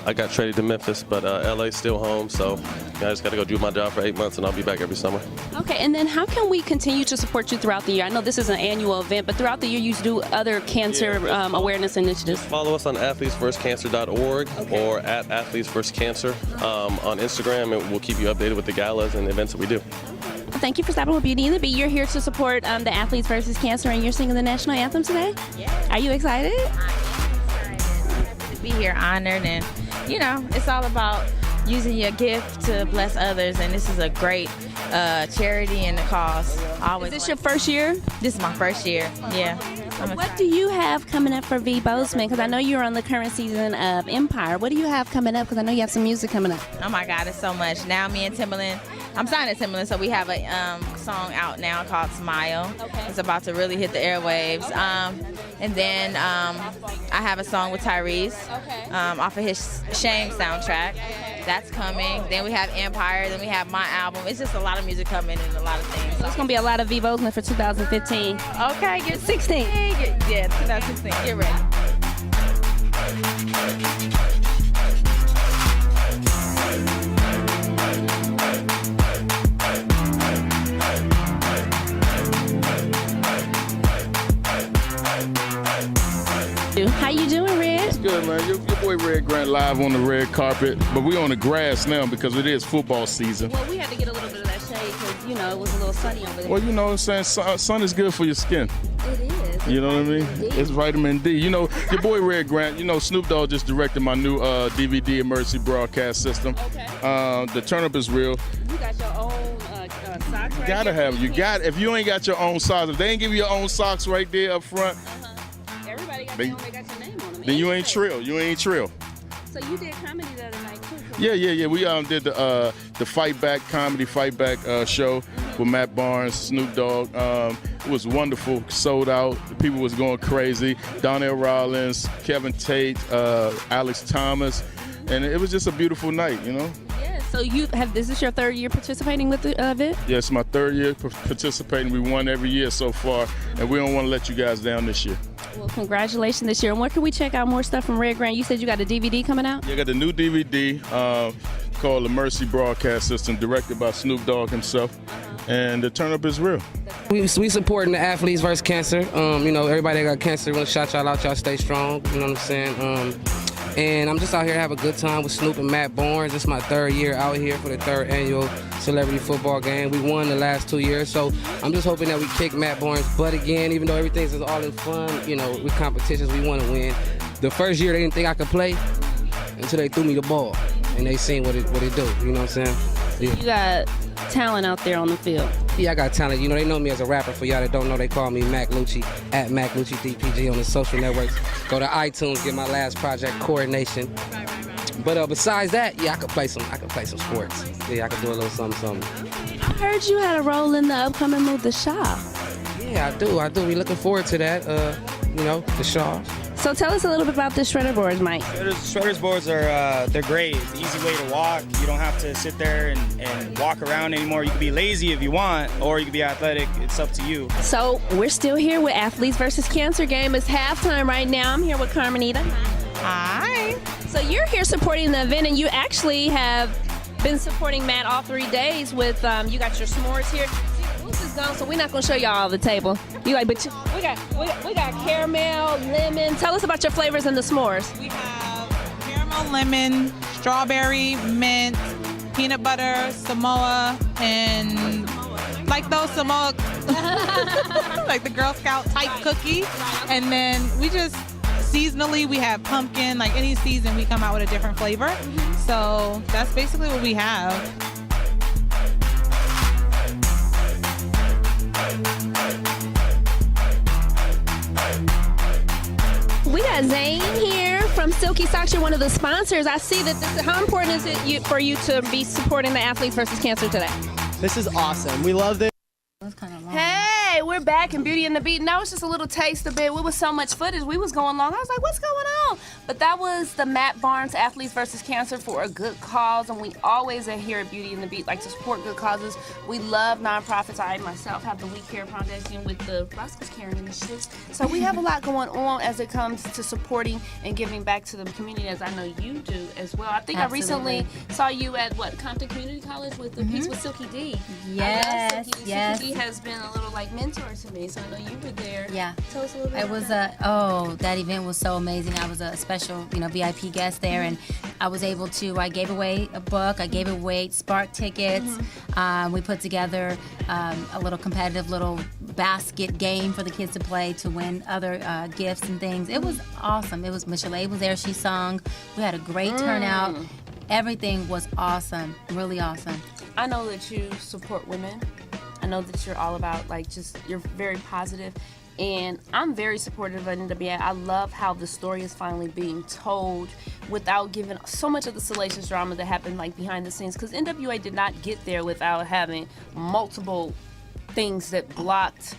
I got traded to Memphis, but LA's still home, so I just got to go do my job for 8 months, and I'll be back every summer. Okay, and then how can we continue to support you throughout the year? I know this is an annual event, but throughout the year you do other cancer awareness initiatives. Follow us on athletesfirstcancer.org or at athletesfirstcancer on Instagram, and we'll keep you updated with the galas and events that we do. Thank you for stopping with Beauty and the Beat. You're here to support the Athletes versus Cancer, and you're singing the national anthem today? Yeah. Are you excited? I'm excited to be here, honored, and it's all about using your gift to bless others, and this is a great charity and a cause. Is this your first year? This is my first year, yeah. What do you have coming up for V. Bozeman? Because I know you're on the current season of Empire. What do you have coming up? Because I know you have some music coming up. Oh my God, it's so much. Now me and Timbaland, I'm signed to Timbaland, so we have a song out now called Smile. Okay. It's about to really hit the airwaves. And then I have a song with Tyrese off of his Shame soundtrack. That's coming. Then we have Empire. Then we have my album. It's just a lot of music coming and a lot of things. So it's going to be a lot of V. Bozeman for 2015. Okay, get 16. Yeah, 2016. Get ready. How you doing, Red? It's good, man. Your boy Red Grant live on the red carpet, but we on the grass now because it is football season. Well, we had to get a little bit of that shade because, it was a little sunny over there. Well, you know what I'm saying? Sun is good for your skin. It is. You know what I mean? It's vitamin D. Your boy Red Grant, Snoop Dogg just directed my new DVD emergency broadcast system. Okay. The Turnip is Real. You got your own socks right Gotta here? have. If you ain't got your own socks, if they ain't give you your own socks right there up front, Everybody got their own, they got your name on them. then you ain't trill. You ain't trill. So you did comedy the other night too. Yeah. We did the Fight Back comedy Fight Back show with Matt Barnes, Snoop Dogg. It was wonderful, sold out. The people was going crazy. Donnell Rollins, Kevin Tate, Alex Thomas, and it was just a beautiful night, Yeah. So this is your 3rd year participating with the event? Yeah, it's my 3rd year participating. We won every year so far, and we don't want to let you guys down this year. Well, congratulations this year. And where can we check out more stuff from Red Grant? You said you got a DVD coming out? Yeah, I got the new DVD called The Mercy Broadcast System, directed by Snoop Dogg himself, and the Turn Up is Real. We supporting the Athletes versus Cancer. Everybody that got cancer, we want to shout y'all out. Y'all stay strong. You know what I'm saying? And I'm just out here to have a good time with Snoop and Matt Barnes. This is my 3rd year out here for the 3rd annual celebrity football game. We won the last 2 years, so I'm just hoping that we kick Matt Barnes' butt again, even though everything's all in fun. With competitions, we want to win. The first year, they didn't think I could play until they threw me the ball, and they seen what it do. You know what I'm saying? Yeah. You got talent out there on the field. Yeah, I got talent. They know me as a rapper. For y'all that don't know, they call me Mac Lucci, at Mac Lucci DPG on the social networks. Go to iTunes, get my last project, Coordination. But besides that, yeah, I could play some sports. Yeah, I could do a little something. I heard you had a role in the upcoming movie, The Shaw. Yeah, I do. We looking forward to that. The Shaw. So tell us a little bit about the shredder boards, Mike. Shredders boards are they're great. It's an easy way to walk. You don't have to sit there and walk around anymore. You can be lazy if you want, or you can be athletic. It's up to you. So we're still here with Athletes versus Cancer game. It's halftime right now. I'm here with Carmenita. Hi. So you're here supporting the event, and you actually have been supporting Matt all 3 days with, you got your s'mores here. This is gone, so we're not gonna show y'all the table. We got caramel, lemon. Tell us about your flavors and the s'mores. We have caramel, lemon, strawberry, mint, peanut butter, Samoa, and like those Samoa, like the Girl Scout type cookie. And then we just seasonally we have pumpkin. Like any season, we come out with a different flavor. So that's basically what we have. We got Zane here from Silky Socks. You're one of the sponsors. I see that this. How important is it for you to be supporting the Athletes versus Cancer today? This is awesome. We love this. Hey, we're back in Beauty and the Beat. And that was just a little taste of it. It was so much footage. We was going long. I was like, what's going on? But that was the Matt Barnes Athletes versus Cancer for a good cause. And we always here at Beauty and the Beat like to support good causes. We love nonprofits. I myself have the We Care Foundation with the Roscoe's Caring Initiative. So we have a lot going on as it comes to supporting and giving back to the community, as I know you do as well. I think Absolutely. I recently saw you at Compton Community College with the piece with Silky D. Yes, yes. Silky D has been a little like mentor to me, so I know you were there. Yeah. Tell us a little bit. It was that event was so amazing. I was a special, VIP guest there, and I was able to. I gave away a book. I gave away Spark tickets. We put together a little competitive little basket game for the kids to play to win other gifts and things. It was awesome. It was Michelle was there. She sung. We had a great turnout. Everything was awesome. Really awesome. I know that you support women. I know that you're all about you're very positive, and I'm very supportive of NWA. I love how the story is finally being told without giving so much of the salacious drama that happened behind the scenes, because NWA did not get there without having multiple things that blocked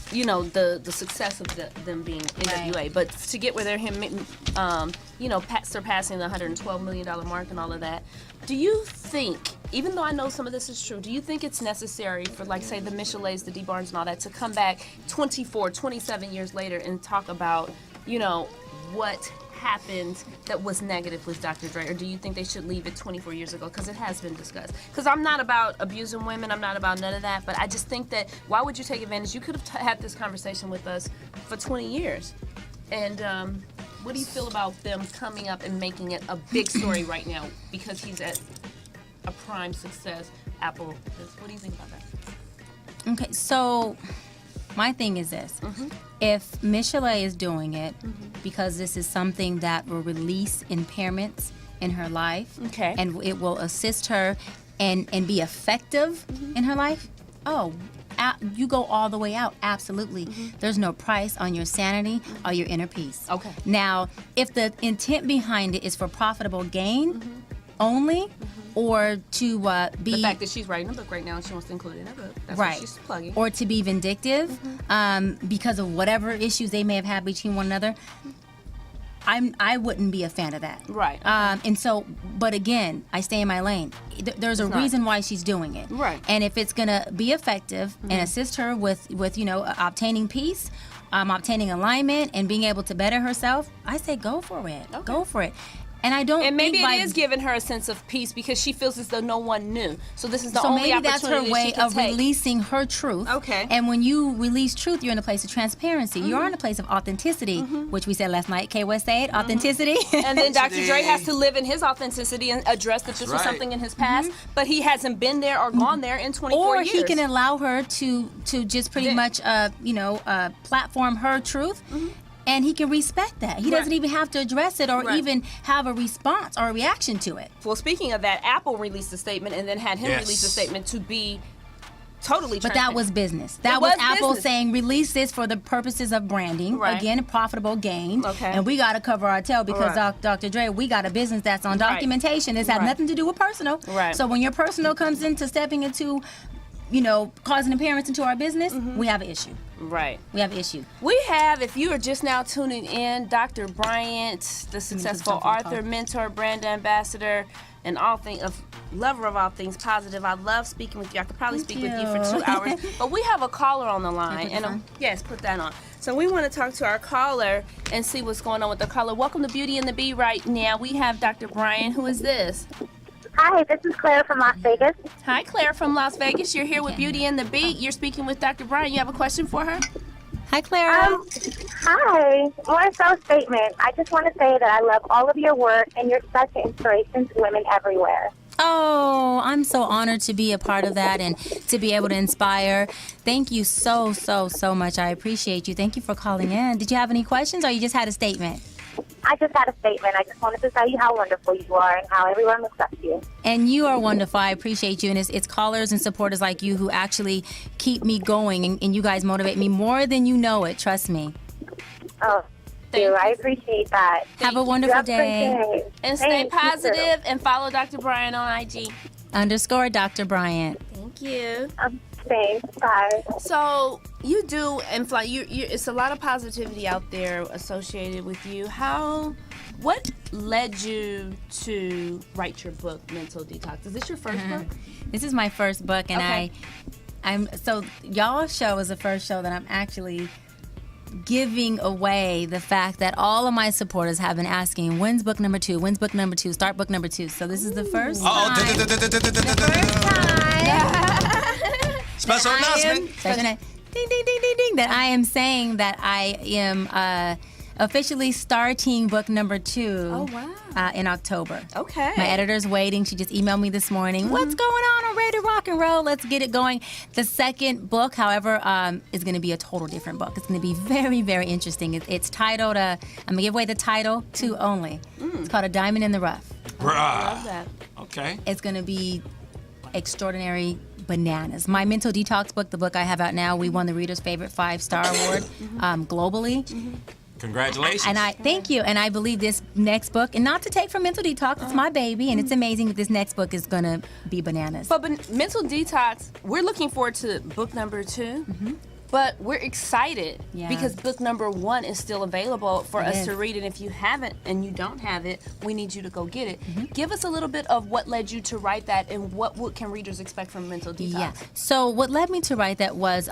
the success of them being NWA. Right. But to get where they're surpassing the $112 million mark and all of that, do you think, even though I know some of this is true, do you think it's necessary for, say, the Michele's, the D. Barnes and all that to come back 24, 27 years later and talk about, what happened that was negative with Dr. Dre? Or do you think they should leave it 24 years ago? Because it has been discussed. Because I'm not about abusing women. I'm not about none of that. But I just think that why would you take advantage? You could have had this conversation with us for 20 years. And what do you feel about them coming up and making it a big story right now? Because he's at a prime success. Apple. What do you think about that? Okay, so my thing is this. If Michelle is doing it because this is something that will release impairments in her life, and it will assist her and be effective in her life, you go all the way out, absolutely. There's no price on your sanity or your inner peace. Okay. Now, if the intent behind it is for profitable gain only, or to be... The fact that she's writing a book right now and she wants to include it in her book. That's what she's plugging. Or to be vindictive because of whatever issues they may have had between one another, I wouldn't be a fan of that. Right. And so, but again, I stay in my lane. There's a reason why she's doing it. Right. And if it's going to be effective and assist her with obtaining peace, obtaining alignment and being able to better herself, I say go for it. Okay. Go for it. And I don't. And maybe think it is giving her a sense of peace because she feels as though no one knew. So this is the only maybe that's opportunity her way she can of take. releasing her truth. Okay. And when you release truth, you're in a place of transparency. You're in a place of authenticity, which we said last night. K. West said authenticity. And then Dr. Dre has to live in his authenticity and address that this was something in his past, but he hasn't been there or gone there in 24 years. Or he can allow her to just pretty much platform her truth. And he can respect that. He doesn't even have to address it or even have a response or a reaction to it. Well, speaking of that, Apple released a statement and then had him release a statement to be totally But transparent. that was business. That was Apple business. saying release this for the purposes of branding. Right. Again, a profitable gain. Okay. And we got to cover our tail because Dr. Dre, we got a business that's on documentation. This has nothing to do with personal. Right. So when your personal comes into stepping into causing impairments into our business, we have an issue. Right. We have an issue. We have, if you are just now tuning in, Dr. Bryant, the successful author, mentor, brand ambassador, and lover of all things positive. I love speaking with you. I could probably speak with you for 2 hours. But we have a caller on the line. Yes, put that on. So we want to talk to our caller and see what's going on with the caller. Welcome to Beauty and the Bee right now. We have Dr. Bryant. Who is this? Hi, this is Claire from Las Vegas. Hi, Claire from Las Vegas. You're here with Beauty and the Bee. You're speaking with Dr. Bryant. You have a question for her? Hi, Clara. Hi. More so statement. I just want to say that I love all of your work, and you're such an inspiration to women everywhere. Oh, I'm so honored to be a part of that and to be able to inspire. Thank you so much. I appreciate you. Thank you for calling in. Did you have any questions or you just had a statement? I just had a statement. I just wanted to tell you how wonderful you are and how everyone looks up to you. And you are wonderful. I appreciate you. And it's callers and supporters like you who actually keep me going. And you guys motivate me more than you know it. Trust me. Oh, thank you. I appreciate that. Have a wonderful day. And stay positive and follow Dr. Bryant on IG. _Dr. Bryant. Thank you. Thanks. Bye. So you do, and it's a lot of positivity out there associated with you. What led you to write your book, Mental Detox? Is this your first book? This is my first book, and Okay. so y'all's show is the first show that I'm actually giving away the fact that all of my supporters have been asking, when's book number 2? When's book number 2? Start book number 2. So this is the first time. Special announcement. Ding, ding, ding, ding, ding. That I am saying that I am officially starting book number 2. Oh, wow. In October. Okay. My editor's waiting. She just emailed me this morning. What's going on? I'm ready to rock and roll. Let's get it going. The second book, however, is going to be a total different book. It's going to be very, very interesting. It's titled, I'm going to give away the title, 2 only. It's called A Diamond in the Rough. I love that. Okay. It's going to be extraordinary bananas. My Mental Detox book, the book I have out now, we won the Reader's Favorite 5-star award globally. Congratulations. And I thank you. And I believe this next book, and not to take from Mental Detox, it's my baby, and it's amazing that this next book is going to be bananas. But Mental Detox, we're looking forward to book number 2. But we're excited because book number 1 is still available for us to read. And if you haven't and you don't have it, we need you to go get it. Give us a little bit of what led you to write that and what can readers expect from Mental Detox? Yeah. So what led me to write that was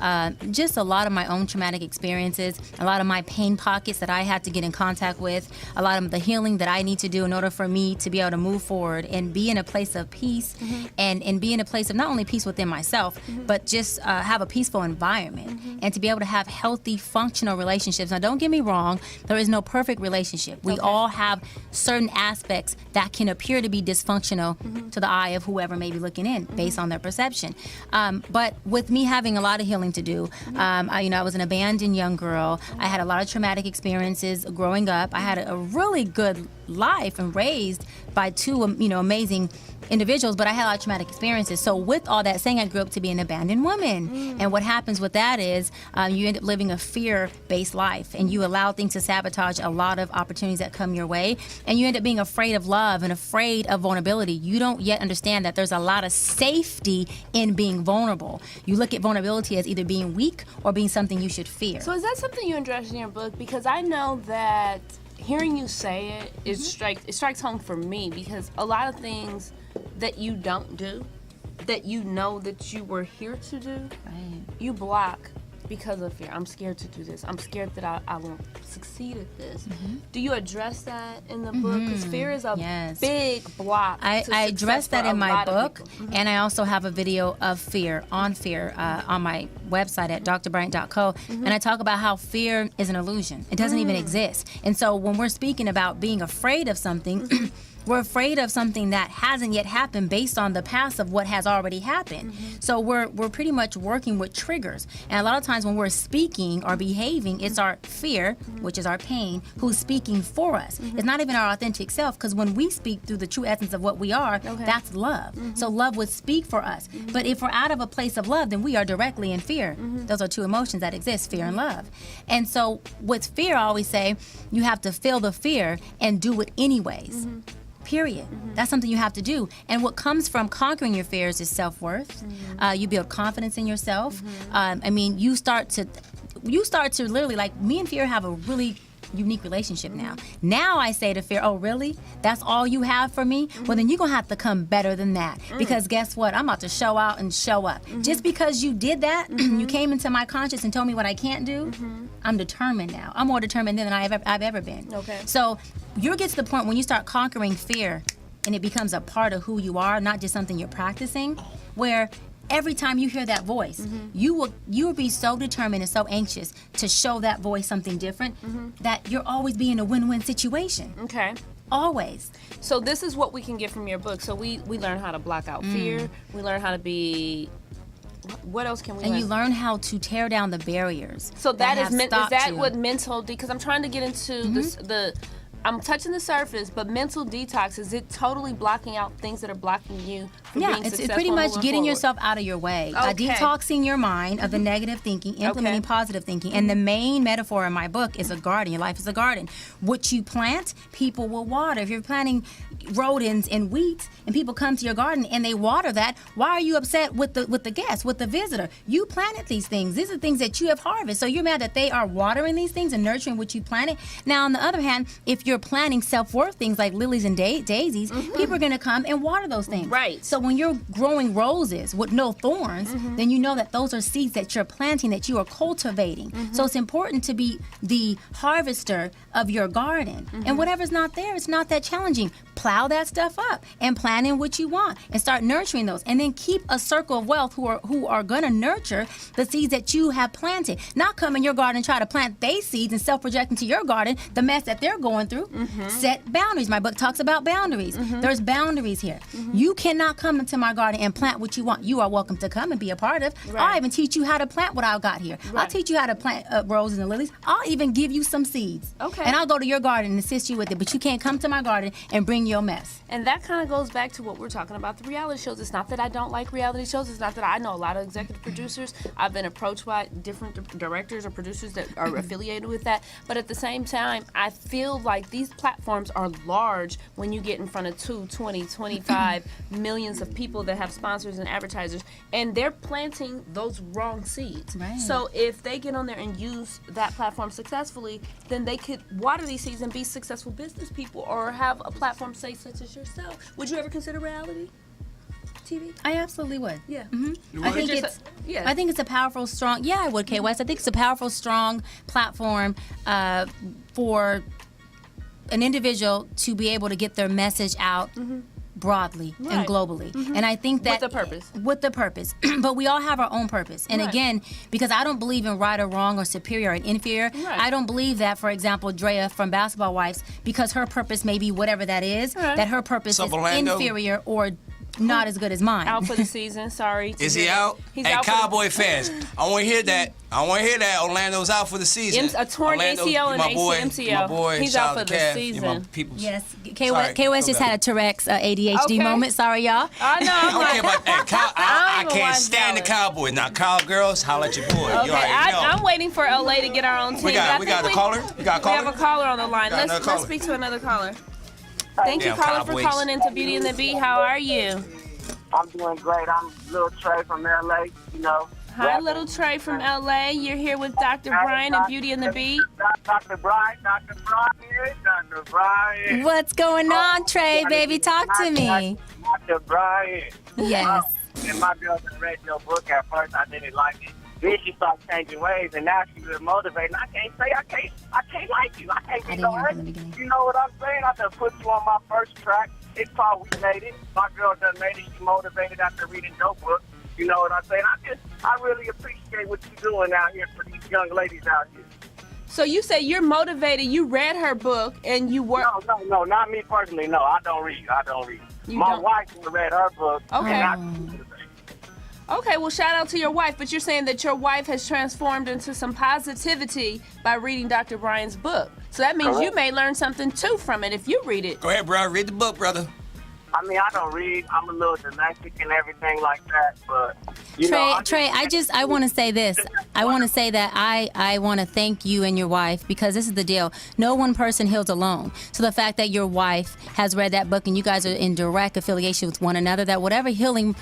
just a lot of my own traumatic experiences, a lot of my pain pockets that I had to get in contact with, a lot of the healing that I need to do in order for me to be able to move forward and be in a place of peace and be in a place of not only peace within myself, but just have a peaceful environment. And to be able to have healthy, functional relationships. Now, don't get me wrong, there is no perfect relationship. We all have certain aspects that can appear to be dysfunctional to the eye of whoever may be looking in based on their perception. But with me having a lot of healing to do, I was an abandoned young girl. I had a lot of traumatic experiences growing up. I had a really good life and raised by 2 amazing individuals, but I had a lot of traumatic experiences. So with all that saying, I grew up to be an abandoned woman. And what happens with that is you end up living a fear-based life, and you allow things to sabotage a lot of opportunities that come your way, and you end up being afraid of love and afraid of vulnerability. You don't yet understand that there's a lot of safety in being vulnerable. You look at vulnerability as either being weak or being something you should fear. So is that something you address in your book? Because I know that hearing you say it, it strikes home for me, because a lot of things that you don't do, that you know that you were here to do, you block because of fear. I'm scared to do this. I'm scared that I won't succeed at this. Do you address that in the book? Because fear is a big block. I address that in my book, and I also have a video of fear on my website at drbryant.co, and I talk about how fear is an illusion. It doesn't even exist. And so when we're speaking about being afraid of something, we're afraid of something that hasn't yet happened based on the past of what has already happened. So we're pretty much working with triggers. And a lot of times when we're speaking or behaving, it's our fear, which is our pain, who's speaking for us. It's not even our authentic self, because when we speak through the true essence of what we are, that's love. So love would speak for us. But if we're out of a place of love, then we are directly in fear. Those are 2 emotions that exist, fear and love. And so with fear, I always say, you have to feel the fear and do it anyways. Period. That's something you have to do. And what comes from conquering your fears is self-worth. You build confidence in yourself. I mean, you start to literally, like, me and fear have a really unique relationship now. Now I say to fear, oh, really? That's all you have for me? Well, then you're going to have to come better than that. Because guess what? I'm about to show out and show up. Just because you did that, you came into my conscience and told me what I can't do, I'm determined now. I'm more determined than I've ever been. Okay. So you get to the point when you start conquering fear and it becomes a part of who you are, not just something you're practicing, where every time you hear that voice, you will be so determined and so anxious to show that voice something different that you'll always be in a win-win situation. Okay. Always. So this is what we can get from your book. So we learn how to block out fear. We learn how to be. What else can we learn? And you learn how to tear down the barriers. So that is that you. what mental? Because I'm trying to get into the. I'm touching the surface, but mental detox, is it totally blocking out things that are blocking you from being successful? It's pretty much moving getting forward? yourself out of your way. Okay. Detoxing your mind of the negative thinking, implementing positive thinking. And the main metaphor in my book is a garden. Your life is a garden. What you plant, people will water. If you're planting rodents and weeds and people come to your garden and they water that, why are you upset with the guest, with the visitor? You planted these things. These are things that you have harvested. So you're mad that they are watering these things and nurturing what you planted. Now, on the other hand, if you're planting self-worth things like lilies and daisies, people are going to come and water those things. Right. So when you're growing roses with no thorns, then you know that those are seeds that you're planting, that you are cultivating. So it's important to be the harvester of your garden. And whatever's not there, it's not that challenging. Plow that stuff up and plant in what you want and start nurturing those. And then keep a circle of wealth who are going to nurture the seeds that you have planted. Not come in your garden and try to plant their seeds and self-project into your garden the mess that they're going through. Set boundaries. My book talks about boundaries. There's boundaries here. You cannot come into my garden and plant what you want. You are welcome to come and be a part of. I'll even teach you how to plant what I've got here. I'll teach you how to plant roses and lilies. I'll even give you some seeds. Okay. And I'll go to your garden and assist you with it. But you can't come to my garden and bring your mess. And that kind of goes back to what we're talking about, the reality shows. It's not that I don't like reality shows. It's not that I know a lot of executive producers. I've been approached by different directors or producers that are affiliated with that. But at the same time, I feel like these platforms are large when you get in front of 20, 25 millions of people that have sponsors and advertisers, and they're planting those wrong seeds. Right. So if they get on there and use that platform successfully, then they could water these seeds and be successful business people or have a platform, say, such as yourself. Would you ever consider reality TV? I absolutely would. Yeah. I think it's a powerful, strong. Yeah, I would, Kay West. I think it's a powerful, strong platform for an individual to be able to get their message out broadly and globally. And I think that with the purpose but we all have our own purpose. And again, because I don't believe in right or wrong or superior and inferior, I don't believe that, for example, Drea from Basketball Wives, because her purpose may be whatever that is, that her purpose is inferior or not as good as mine. Out for the season, sorry. Is he out? He's hey, out Cowboy fans, I want to hear that. I want to hear that. Orlando's out for the season. A torn ACL and MCL. My boy, he's out for the season. Yes. K West just had a Tourette's ADHD moment. Sorry, y'all. I know. I don't care about I can't stand the Cowboys. Now, Cowgirls, holla at your boy. Okay, You already know. I'm waiting for LA to get our own team. We got a caller? We got a caller? We have a caller on the line. Let's speak to another caller. Thank you, caller, for calling into Beauty and the Beat. How are you? I'm doing great. I'm Little Trey from LA, you know. Hi, Little Trey from LA. You're here with Dr. Bryant and Beauty and the Beat. Dr. Bryant. What's going on, Trey, baby? Talk to me. Dr. Bryant. Yes. And my girl read your book at first. I didn't like it. Then she started changing ways, and now she's motivated. I can't say I can't like you. I can't be no hurt. You know what I'm saying? I just put you on my first track. It's called We Made It. My girl done made it. She motivated after reading your book. You know what I'm saying? I really appreciate what you're doing out here for these young ladies out here. So you say you're motivated. You read her book and you work. No, not me personally. No, I don't read. My wife read her book. Okay. Okay, well, shout out to your wife, but you're saying that your wife has transformed into some positivity by reading Dr. Bryant's book. So that means you may learn something, too, from it if you read it. Go ahead, bro. Read the book, brother. I mean, I don't read. I'm a little dyslexic and everything like that, but you know, Trey, I want to say this. I want to say that I want to thank you and your wife, because this is the deal. No one person heals alone. So the fact that your wife has read that book and you guys are in direct affiliation with one another, that whatever healing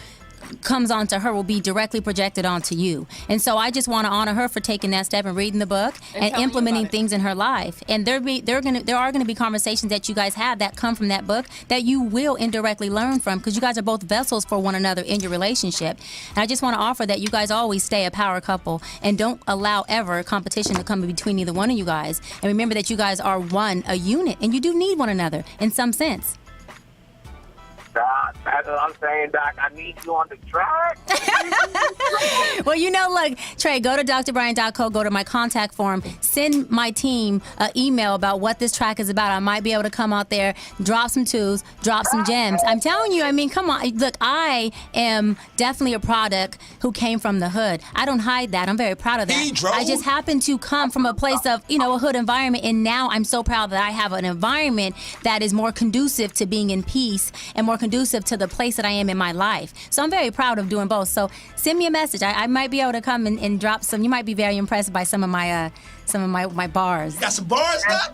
comes onto her will be directly projected onto you. And so I just want to honor her for taking that step and reading the book and implementing things in her life. And there are going to be conversations that you guys have that come from that book that you will indirectly learn from, because you guys are both vessels for one another in your relationship. And I just want to offer that you guys always stay a power couple and don't allow ever competition to come between either one of you guys. And remember that you guys are a unit, and you do need one another in some sense. That's what I'm saying, Doc. I need you on the track. Well, look, Trey, go to drbryant.co, go to my contact form, send my team an email about what this track is about. I might be able to come out there, drop some twos, drop some gems. I'm telling you, I mean, come on. Look, I am definitely a product who came from the hood. I don't hide that. I'm very proud of that. I just happen to come from a place of, a hood environment, and now I'm so proud that I have an environment that is more conducive to being in peace and more conducive to the place that I am in my life. So I'm very proud of doing both. So send me a message. I might be able to come and drop some. You might be very impressed by some of my bars. Got some bars, Doc?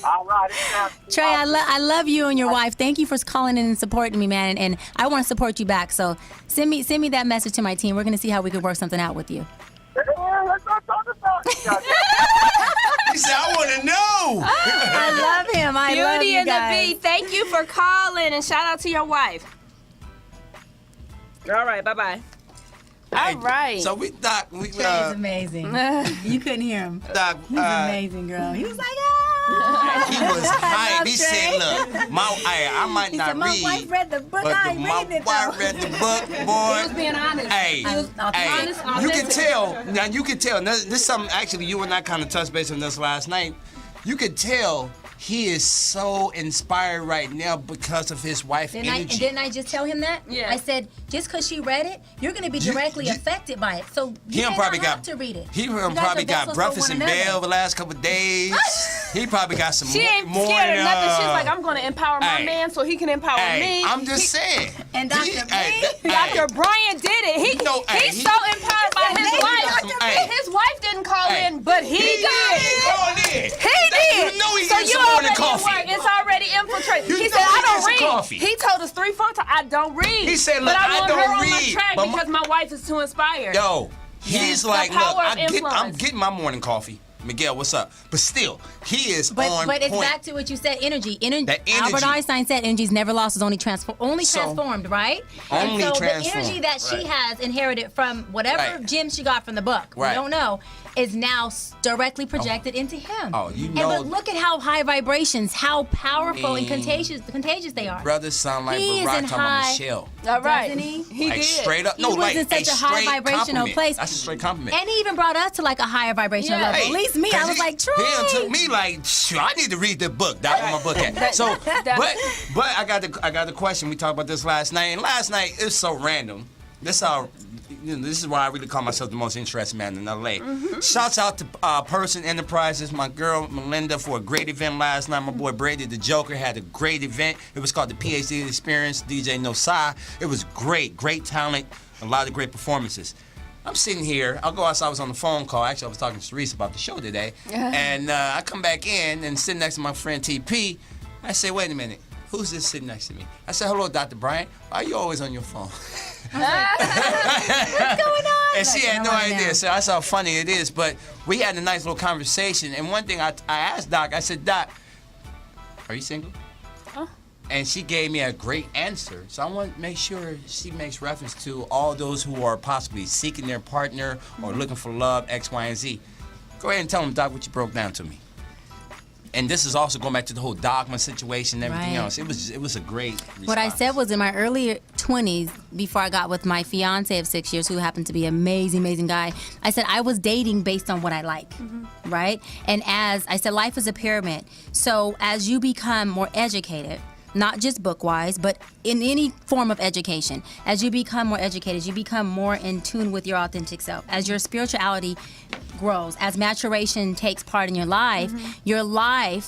All right. Trey, I love you and your wife. Thank you for calling in and supporting me, man. And I want to support you back. So send me that message to my team. We're going to see how we can work something out with you. He said, I want to know. I love him. I love you guys. Beauty and the Bee, thank you for calling, and shout out to your wife. All right, bye-bye. All right. So Doc, Trey's amazing. You couldn't hear him. Doc, he's amazing, girl. He was like, he was hype. He said, look, I might not read. My wife read the book. But my wife read the book, boy. He was being honest. Hey, honest. You can tell. Now you can tell. This is something actually you and I kind of touched base on this last night. You could tell he is so inspired right now because of his wife energy. Didn't I just tell him that? Yeah. I said, just because she read it, you're going to be directly affected by it. So you don't have to read it. He probably got breakfast in bed the last couple of days. He probably got some more. She ain't scared of nothing. She's like, I'm going to empower my man so he can empower me. I'm just saying. And Dr. Bryant did it. He's so empowered by his wife. His wife didn't call in, but he did. He called in. He did. You know he so gets you some already coffee. work. It's already infiltrated. He said, I don't read. Coffee. He told us 3-4 times, I don't read. He said, look, but I want don't her read. On my track because my wife is too inspired. Yo, he's like, look, I'm influence. getting my morning coffee. Miguel, what's up? But still, he is on point. But it's back to what you said, energy. That energy. Albert Einstein said energy's never lost, it's only transformed, right? Only and so transformed. The energy that she has inherited from whatever gem she got from the book, we don't know, is now directly projected into him. Oh, you know. But look at how high vibrations, how powerful and contagious they are. Brothers sound like he Barack is talking about Michelle. All right. Doesn't he? He like did. Straight up. He No, was like in such a high vibrational place. That's a straight compliment. And he even brought us to like a higher vibrational level. At least me, I was like, Trey. He took me like, I need to read the book. That's where my book at. So, but I got the question. We talked about this last night, and last night it was so random. This is why I really call myself the most interesting man in LA. Shouts out to Person Enterprises, my girl Melinda for a great event last night. My boy Brady the Joker had a great event. It was called the PhD Experience, DJ Nosai. It was great talent, a lot of great performances. I'm sitting here. I'll go outside. I was on the phone call. Actually, I was talking to Cerise about the show today. And I come back in and sit next to my friend TP. I say, wait a minute. Who's this sitting next to me? I said, hello, Dr. Bryant. Why are you always on your phone? What's going on? And she had no idea. So that's how funny it is. But we had a nice little conversation. And one thing I asked Doc, I said, Doc, are you single? And she gave me a great answer. So I want to make sure she makes reference to all those who are possibly seeking their partner or looking for love, X, Y, and Z. Go ahead and tell them, Doc, what you broke down to me. And this is also going back to the whole Dogma situation and everything else. It was a great response. What I said was in my early 20s, before I got with my fiance of 6 years, who happened to be an amazing guy, I said I was dating based on what I like, right? And as I said, life is a pyramid. So as you become more educated, not just book-wise, but in any form of education. As you become more educated, you become more in tune with your authentic self. As your spirituality grows, as maturation takes part in your life,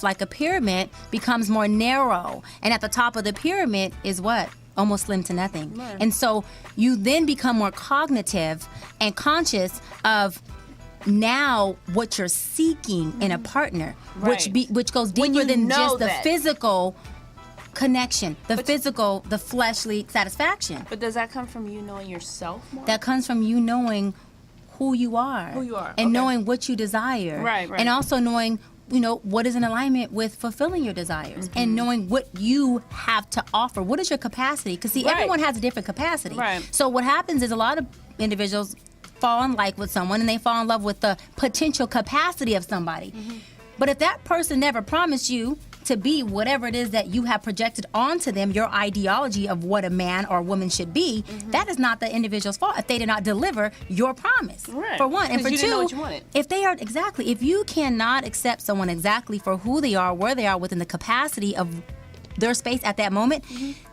like a pyramid, becomes more narrow. And at the top of the pyramid is what? Almost slim to nothing. Right. And so you then become more cognitive and conscious of now what you're seeking in a partner, Right. which goes When deeper you than know just the that. physical connection, the fleshly satisfaction. But does that come from you knowing yourself more? That comes from you knowing who you are. Who you are, And okay. knowing what you desire. Right. And also knowing, what is in alignment with fulfilling your desires. Mm-hmm. And knowing what you have to offer. What is your capacity? Because, see, Right. everyone has a different capacity. Right. So what happens is a lot of individuals fall in like with someone and they fall in love with the potential capacity of somebody. Mm-hmm. But if that person never promised you to be whatever it is that you have projected onto them, your ideology of what a man or a woman should be, that is not the individual's fault if they did not deliver your promise. Right. For one. And 'Cause for you two, didn't know what you wanted. if you cannot accept someone exactly for who they are, where they are within the capacity of their space at that moment,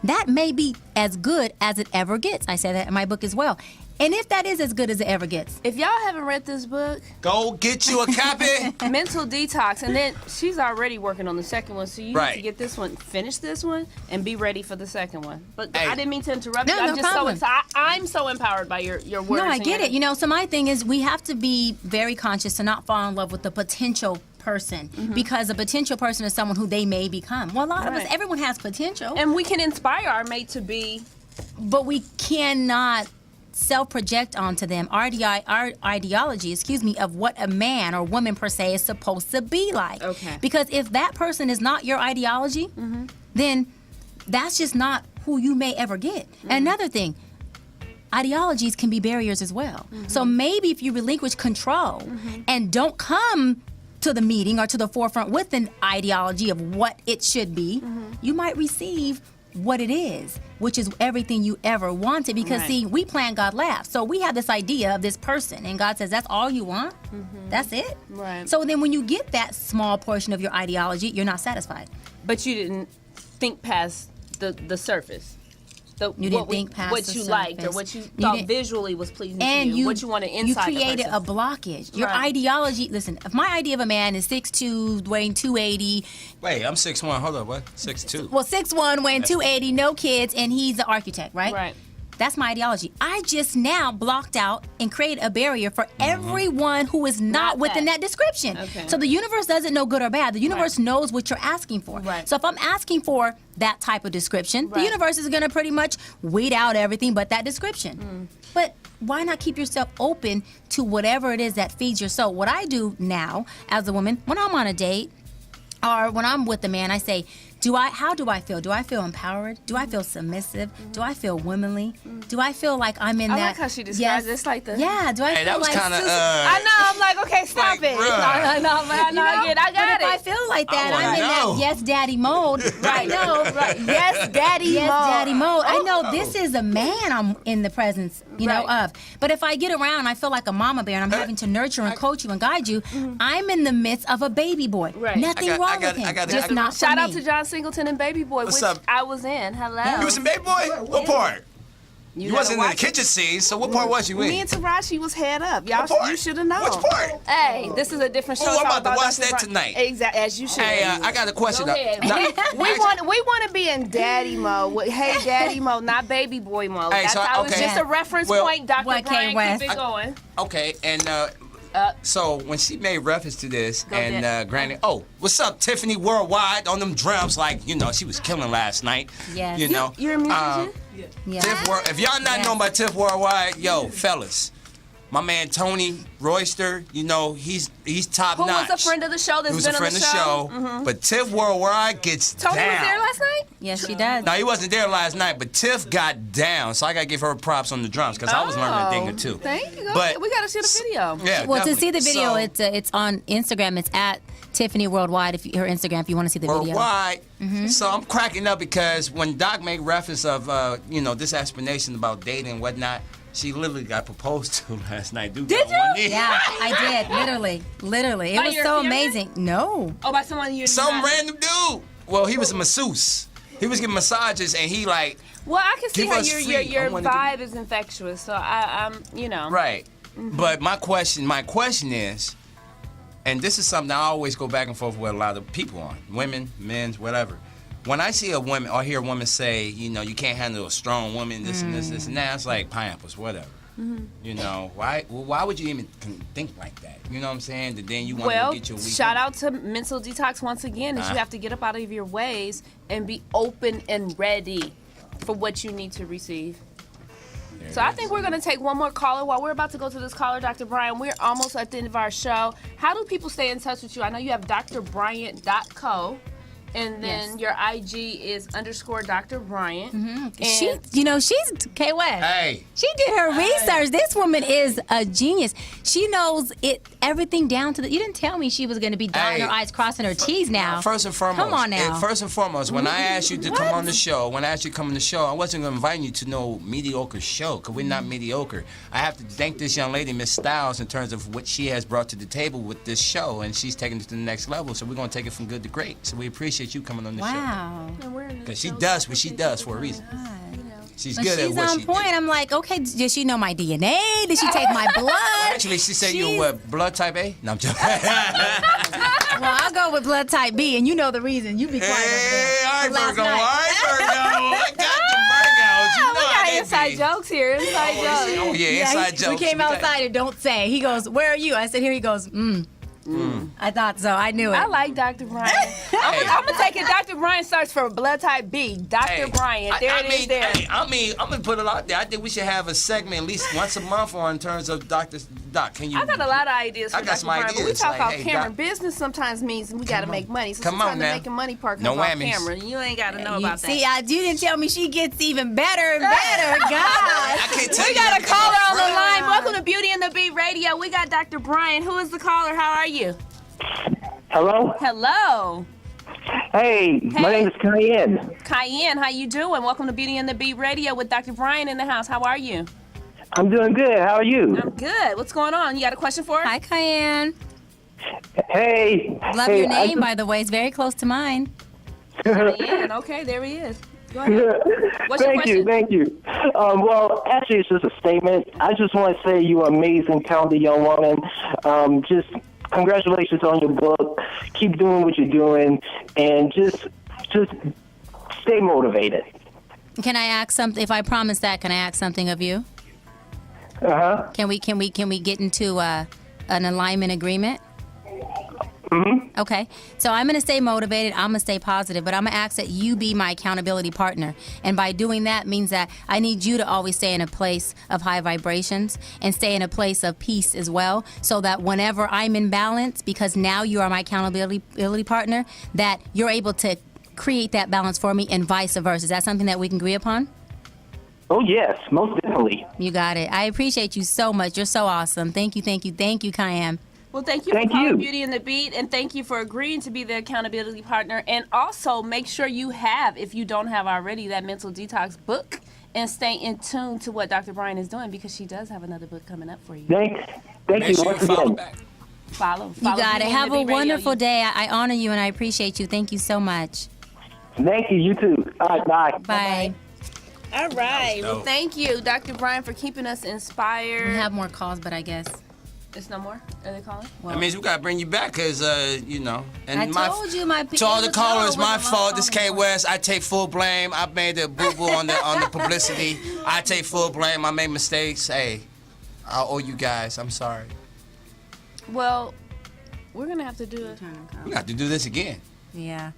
that may be as good as it ever gets. I say that in my book as well. And if that is as good as it ever gets. If y'all haven't read this book, Go get you a copy. Mental Detox, and then she's already working on the second one, so you need Right. to get this one, finish this one, and be ready for the second one. But Hey. I didn't mean to interrupt No, you. I'm no just problem. I'm so empowered by your words. No, I and get your- it. So my thing is we have to be very conscious to not fall in love with the potential person because a potential person is someone who they may become. Well, a lot of us, Right. everyone has potential. And we can inspire our mate to be. But we cannot self-project onto them our ideology, of what a man or woman per se is supposed to be like. Okay. Because if that person is not your ideology, then that's just not who you may ever get. Another thing, ideologies can be barriers as well. So maybe if you relinquish control and don't come to the meeting or to the forefront with an ideology of what it should be, you might receive what it is, which is everything you ever wanted. Because Right. see, we plan, God laughs. So we have this idea of this person, and God says, that's all you want? That's it? Right. So then when you get that small portion of your ideology, you're not satisfied. But you didn't think past the surface. You didn't think past what the you liked or surface. what you You thought didn't- visually was pleasing And to you, what you wanted inside you created the a person. blockage. Your Right. ideology, listen, if my idea of a man is 6'2", weighing 280, Wait, I'm 6'1". Hold up, what? 6'2". well, 6'1", weighing 280, no kids, and he's an architect, right? Right. That's my ideology. I just now blocked out and created a barrier for everyone who is not within that description. Okay. So the universe doesn't know good or bad. The universe knows what you're asking for. Right. So if I'm asking for that type of description, the Right. universe is going to pretty much weed out everything but that description. But why not keep yourself open to whatever it is that feeds your soul? What I do now as a woman, when I'm on a date or when I'm with a man, I say, how do I feel? Do I feel empowered? Do I feel submissive? Do I feel womanly? Do I feel like I'm in I that? like how she describes it. It's like the. Yeah, do I Hey, feel that was like kinda, Susan? I know. I'm like, okay, stop it. bruh. I know. I But got if I it. feel like that, I I'm in know. that yes daddy mode. I know. Right. Yes, daddy Yes, mode. daddy mode. I know this is a man I'm in the presence, Right. of. But if I get around, I feel like a mama bear and I'm having to nurture and coach you and guide you. I'm in the midst of a baby boy. Right. Nothing I wrong got- with I him. got- Just I- not for Shout out me. to John Singleton and Baby Boy, What's which up? I was in. Hello. You was in Baby Boy? What part? You gotta wasn't in the watch it. kitchen scene, so what part was you in? Me and Taraji was head up. Y'all, What part? you should have known. Which part? Hey, this is a different show. Oh, I'm It's all about to watch Dr. that Brian. tonight. Exactly, as you should. Hey, I got a question. Go ahead. we want to be in daddy mode. Hey, daddy mode, not baby boy mode. Hey, That's so, how it's okay. just a reference Well, point. Dr. What, Brian, K-West? keep it going. Okay, and so when she made reference to this, Go and ahead. Granny, what's up, Tiffany Worldwide on them drums? Like, she was killing last night. Yes. You know, You're a musician? Yeah. Tiff if y'all not known by Tiff Worldwide, yo, fellas, my man Tony Royster, he's top Who notch. was a friend of the show that's He was been a friend on of the the show? show, but Tiff Worldwide gets Tony down. was there last night? Yes, she does. No, he wasn't there last night, but Tiff got down, so I gotta give her props on the drums because I was learning a thing or two. Thank you. But- We got to see the video. Yeah, Well, to see the definitely. video, So- it's on Instagram. It's at Tiffany Worldwide. Her Instagram, if you want to see the video. Worldwide. So I'm cracking up because when Doc made reference of this explanation about dating and whatnot, she literally got proposed to last night. Dude, Did got one you? knee. Yeah, I did. Literally. It By was your so fiance? amazing. No. Oh, by someone you Some random dude. Well, he was a masseuse. He was giving massages, and he like. Well, I can see give how us your free. I wanna vibe is infectious. So I'm, you know. Right. But my question is, and this is something I always go back and forth with a lot of people on, women, men, whatever. When I see a woman or hear a woman say, you know, you can't handle a strong woman, this and this and that, it's like pineapples, whatever. You know, why would you even think like that? You know what I'm saying? That then you want to get your week. Shout out to Mental Detox once again, is you have to get up out of your ways and be open and ready for what you need to receive. So I think we're going to take one more caller. While we're about to go to this caller, Dr. Bryant, we're almost at the end of our show. How do people stay in touch with you? I know you have drbryant.co. And then your IG is _Dr. Bryant. She's K West. Hey. She did her research. This woman is a genius. She knows everything down to the. You didn't tell me she was going to be dotting her I's, crossing her T's now. First and foremost. Come on now. First and foremost, when I asked you to come on the show, I wasn't going to invite you to no mediocre show, because we're not mediocre. I have to thank this young lady, Miss Styles, in terms of what she has brought to the table with this show, and she's taking it to the next level. So we're going to take it from good to great. So we appreciate you coming on the show. Wow. Because she does what she does for a reason. She's good at She's what on she point. I'm like, okay, does she know my DNA? Did she take my blood? Actually, she said you were blood type A? No, I'm joking. Well, I'll go with blood type B, and you know the reason. You be quiet over there. I got the Virgos. You know we got inside jokes here. Inside jokes. Oh, yeah, inside jokes. We came outside and don't say. He goes, where are you? I said, here. He goes, I thought so. I knew it. I like Dr. Bryant. I'm going to take it. Dr. Bryant starts for blood type B. Dr. Bryant. There it is there. I'm going to put it out there. I think we should have a segment at least once a month in terms of Doc, can you... I got a lot of ideas for I got Dr. some Bryant, ideas. but we talk off hey, camera. Doc, Business sometimes means we got to make money. So Come on sometimes the now. making money part No comes off whammies. camera. You ain't got to know about that. See, you didn't tell me she gets even better and better. God. I can't tell We you got a everything caller on the about line. Welcome to Beauty and the Beat Radio. We got Dr. Bryant. Who is the caller? How are you? Hello? Hello. Hey, my name is Cheyenne. Cheyenne, how you doing? Welcome to Beauty and the Beat Radio with Dr. Bryant in the house. How are you? I'm doing good. How are you? I'm good. What's going on? You got a question for us? Hi, Cheyenne. Hey. Love your name, by the way. It's very close to mine. Cheyenne. Okay, there he is. Go ahead. What's your question? Thank you. Well, actually, it's just a statement. I just want to say you're an amazing, talented young woman. Just congratulations on your book. Keep doing what you're doing, and just stay motivated. Can I ask something? If I promise that, can I ask something of you? Can we get into an alignment agreement? Mm-hmm. Okay. So I'm going to stay motivated. I'm going to stay positive, but I'm going to ask that you be my accountability partner. And by doing that means that I need you to always stay in a place of high vibrations and stay in a place of peace as well, so that whenever I'm in balance, because now you are my accountability partner, that you're able to create that balance for me and vice versa. Is that something that we can agree upon? Oh, yes, most definitely. You got it. I appreciate you so much. You're so awesome. Thank you, Kayam. Well, thank you for calling Beauty and the Beat, and thank you for agreeing to be the accountability partner. And also, make sure you have, if you don't have already, that Mental Detox book, and stay in tune to what Dr. Bryant is doing, because she does have another book coming up for you. Thank you once again. Follow You got Beauty it. and Have the a Beat Radio. wonderful day. I honor you and I appreciate you. Thank you so much. Thank you. You too. All right, bye. Bye. All right. Well, dope. thank you, Dr. Bryant, for keeping us inspired. We have more calls, but I guess. It's no more? Are they calling? That means we gotta bring you back, cause you know. And I told you my to all the callers, my fault. This K West. I take full blame. I made the boo boo on the publicity. I take full blame. I made mistakes. Hey, I owe you guys. I'm sorry. Well, we're gonna have to do it. We got to do this again. Yeah.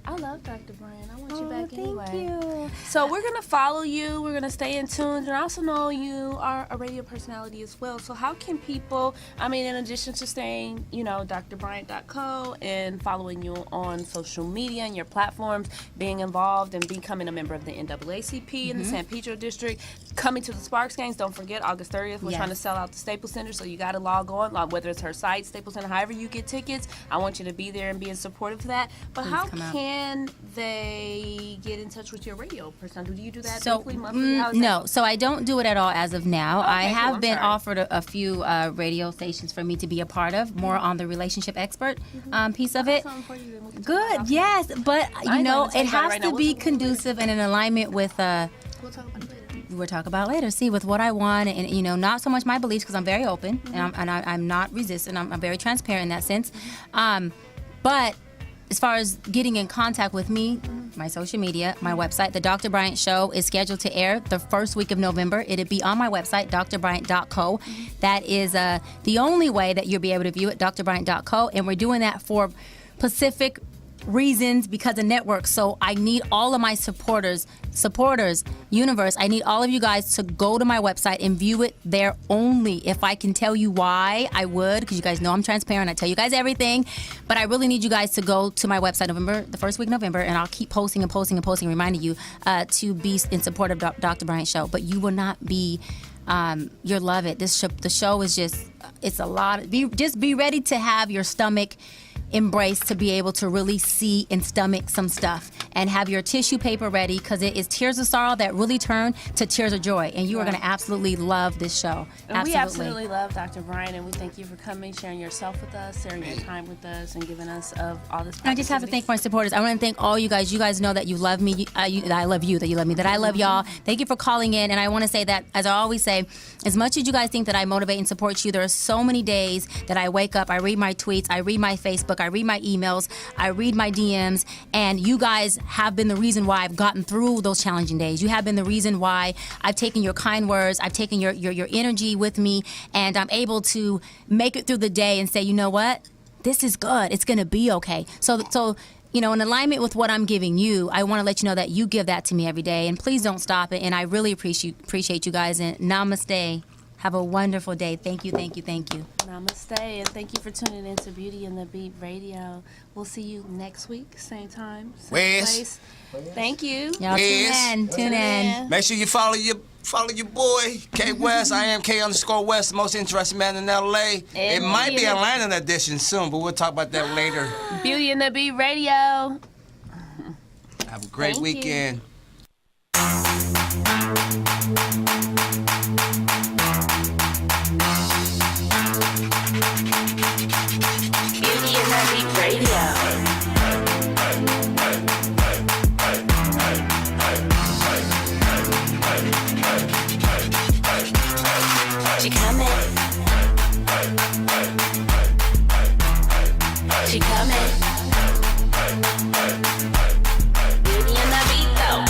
I love Dr. Bryant. I want you back thank anyway. you. So we're going to follow you. We're going to stay in tune. And I also know you are a radio personality as well. So how can people, in addition to staying, drbryant.co and following you on social media and your platforms, being involved and becoming a member of the NAACP in the San Pedro District, coming to the Sparks games, don't forget, August 30th, we're trying to sell out the Staples Center, so you got to log on, whether it's her site, Staples Center, however you get tickets. I want you to be there and be in support of that. But Please how come out. can they they get in touch with your radio person? Do you do that So, weekly, monthly? How is no. that? So I don't do it at all as of now. Okay, I have cool. been I'm sorry. offered a few radio stations for me to be a part of, more on the relationship expert piece of it. Good, yes, but I you ain't know, gonna it talk about it has right to now. be conducive and in alignment with. We'll talk about it later. We'll talk about later. See, with what I want, and you know, not so much my beliefs because I'm very open and I'm not resistant. I'm very transparent in that sense. But as far as getting in contact with me, my social media, my website, the Dr. Bryant Show is scheduled to air the first week of November. It'll be on my website, drbryant.co. That is the only way that you'll be able to view it, drbryant.co. And we're doing that for Pacific reasons because of network. So I need all of my supporters, universe, I need all of you guys to go to my website and view it there only. If I can tell you why, I would, because you guys know I'm transparent. I tell you guys everything, but I really need you guys to go to my website the first week of November, and I'll keep posting and posting and posting, reminding you to be in support of Dr. Bryant Show. But you will not be you'll love it. The show is just, it's a lot. Be ready to have your stomach embrace to be able to really see and stomach some stuff, and have your tissue paper ready, because it is tears of sorrow that really turn to tears of joy, and you are going to absolutely love this show. And we absolutely love Dr. Bryant, and we thank you for coming, sharing yourself with us, sharing your time with us, and giving us of all this. I just have to thank my supporters. I want to thank all you guys. You guys know that you love me, that I love you, that you love me, that I love y'all. Thank you for calling in, and I want to say that, as I always say, as much as you guys think that I motivate and support you, there are so many days that I wake up, I read my tweets, I read my Facebook, I read my emails, I read my DMs, and you guys have been the reason why I've gotten through those challenging days. You have been the reason why I've taken your kind words, I've taken your energy with me, and I'm able to make it through the day and say, you know what? This is good. It's going to be okay. So, you know, in alignment with what I'm giving you, I want to let you know that you give that to me every day, and please don't stop it. And I really appreciate you guys, and namaste. Have a wonderful day. Thank you, thank you, thank you. Namaste, and thank you for tuning in to Beauty and the Beat Radio. We'll see you next week, same time, same place. Thank you. Y'all tune in. Make sure you follow your boy, K West. I am K_West, the most interesting man in LA. It might be Atlanta edition soon, but we'll talk about that later. Beauty and the Beat Radio. Have a great weekend. Beauty and the Beat Radio. She coming. She coming. Beauty and the Beat though.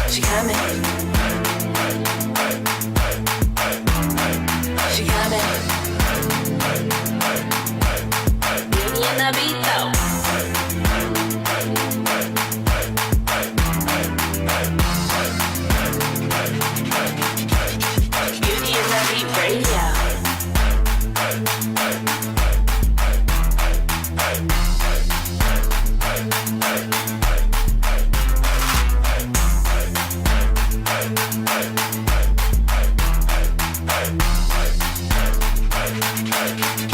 She coming. She coming. Beauty and the Beat though. Beauty and the Beat Radio. Hey.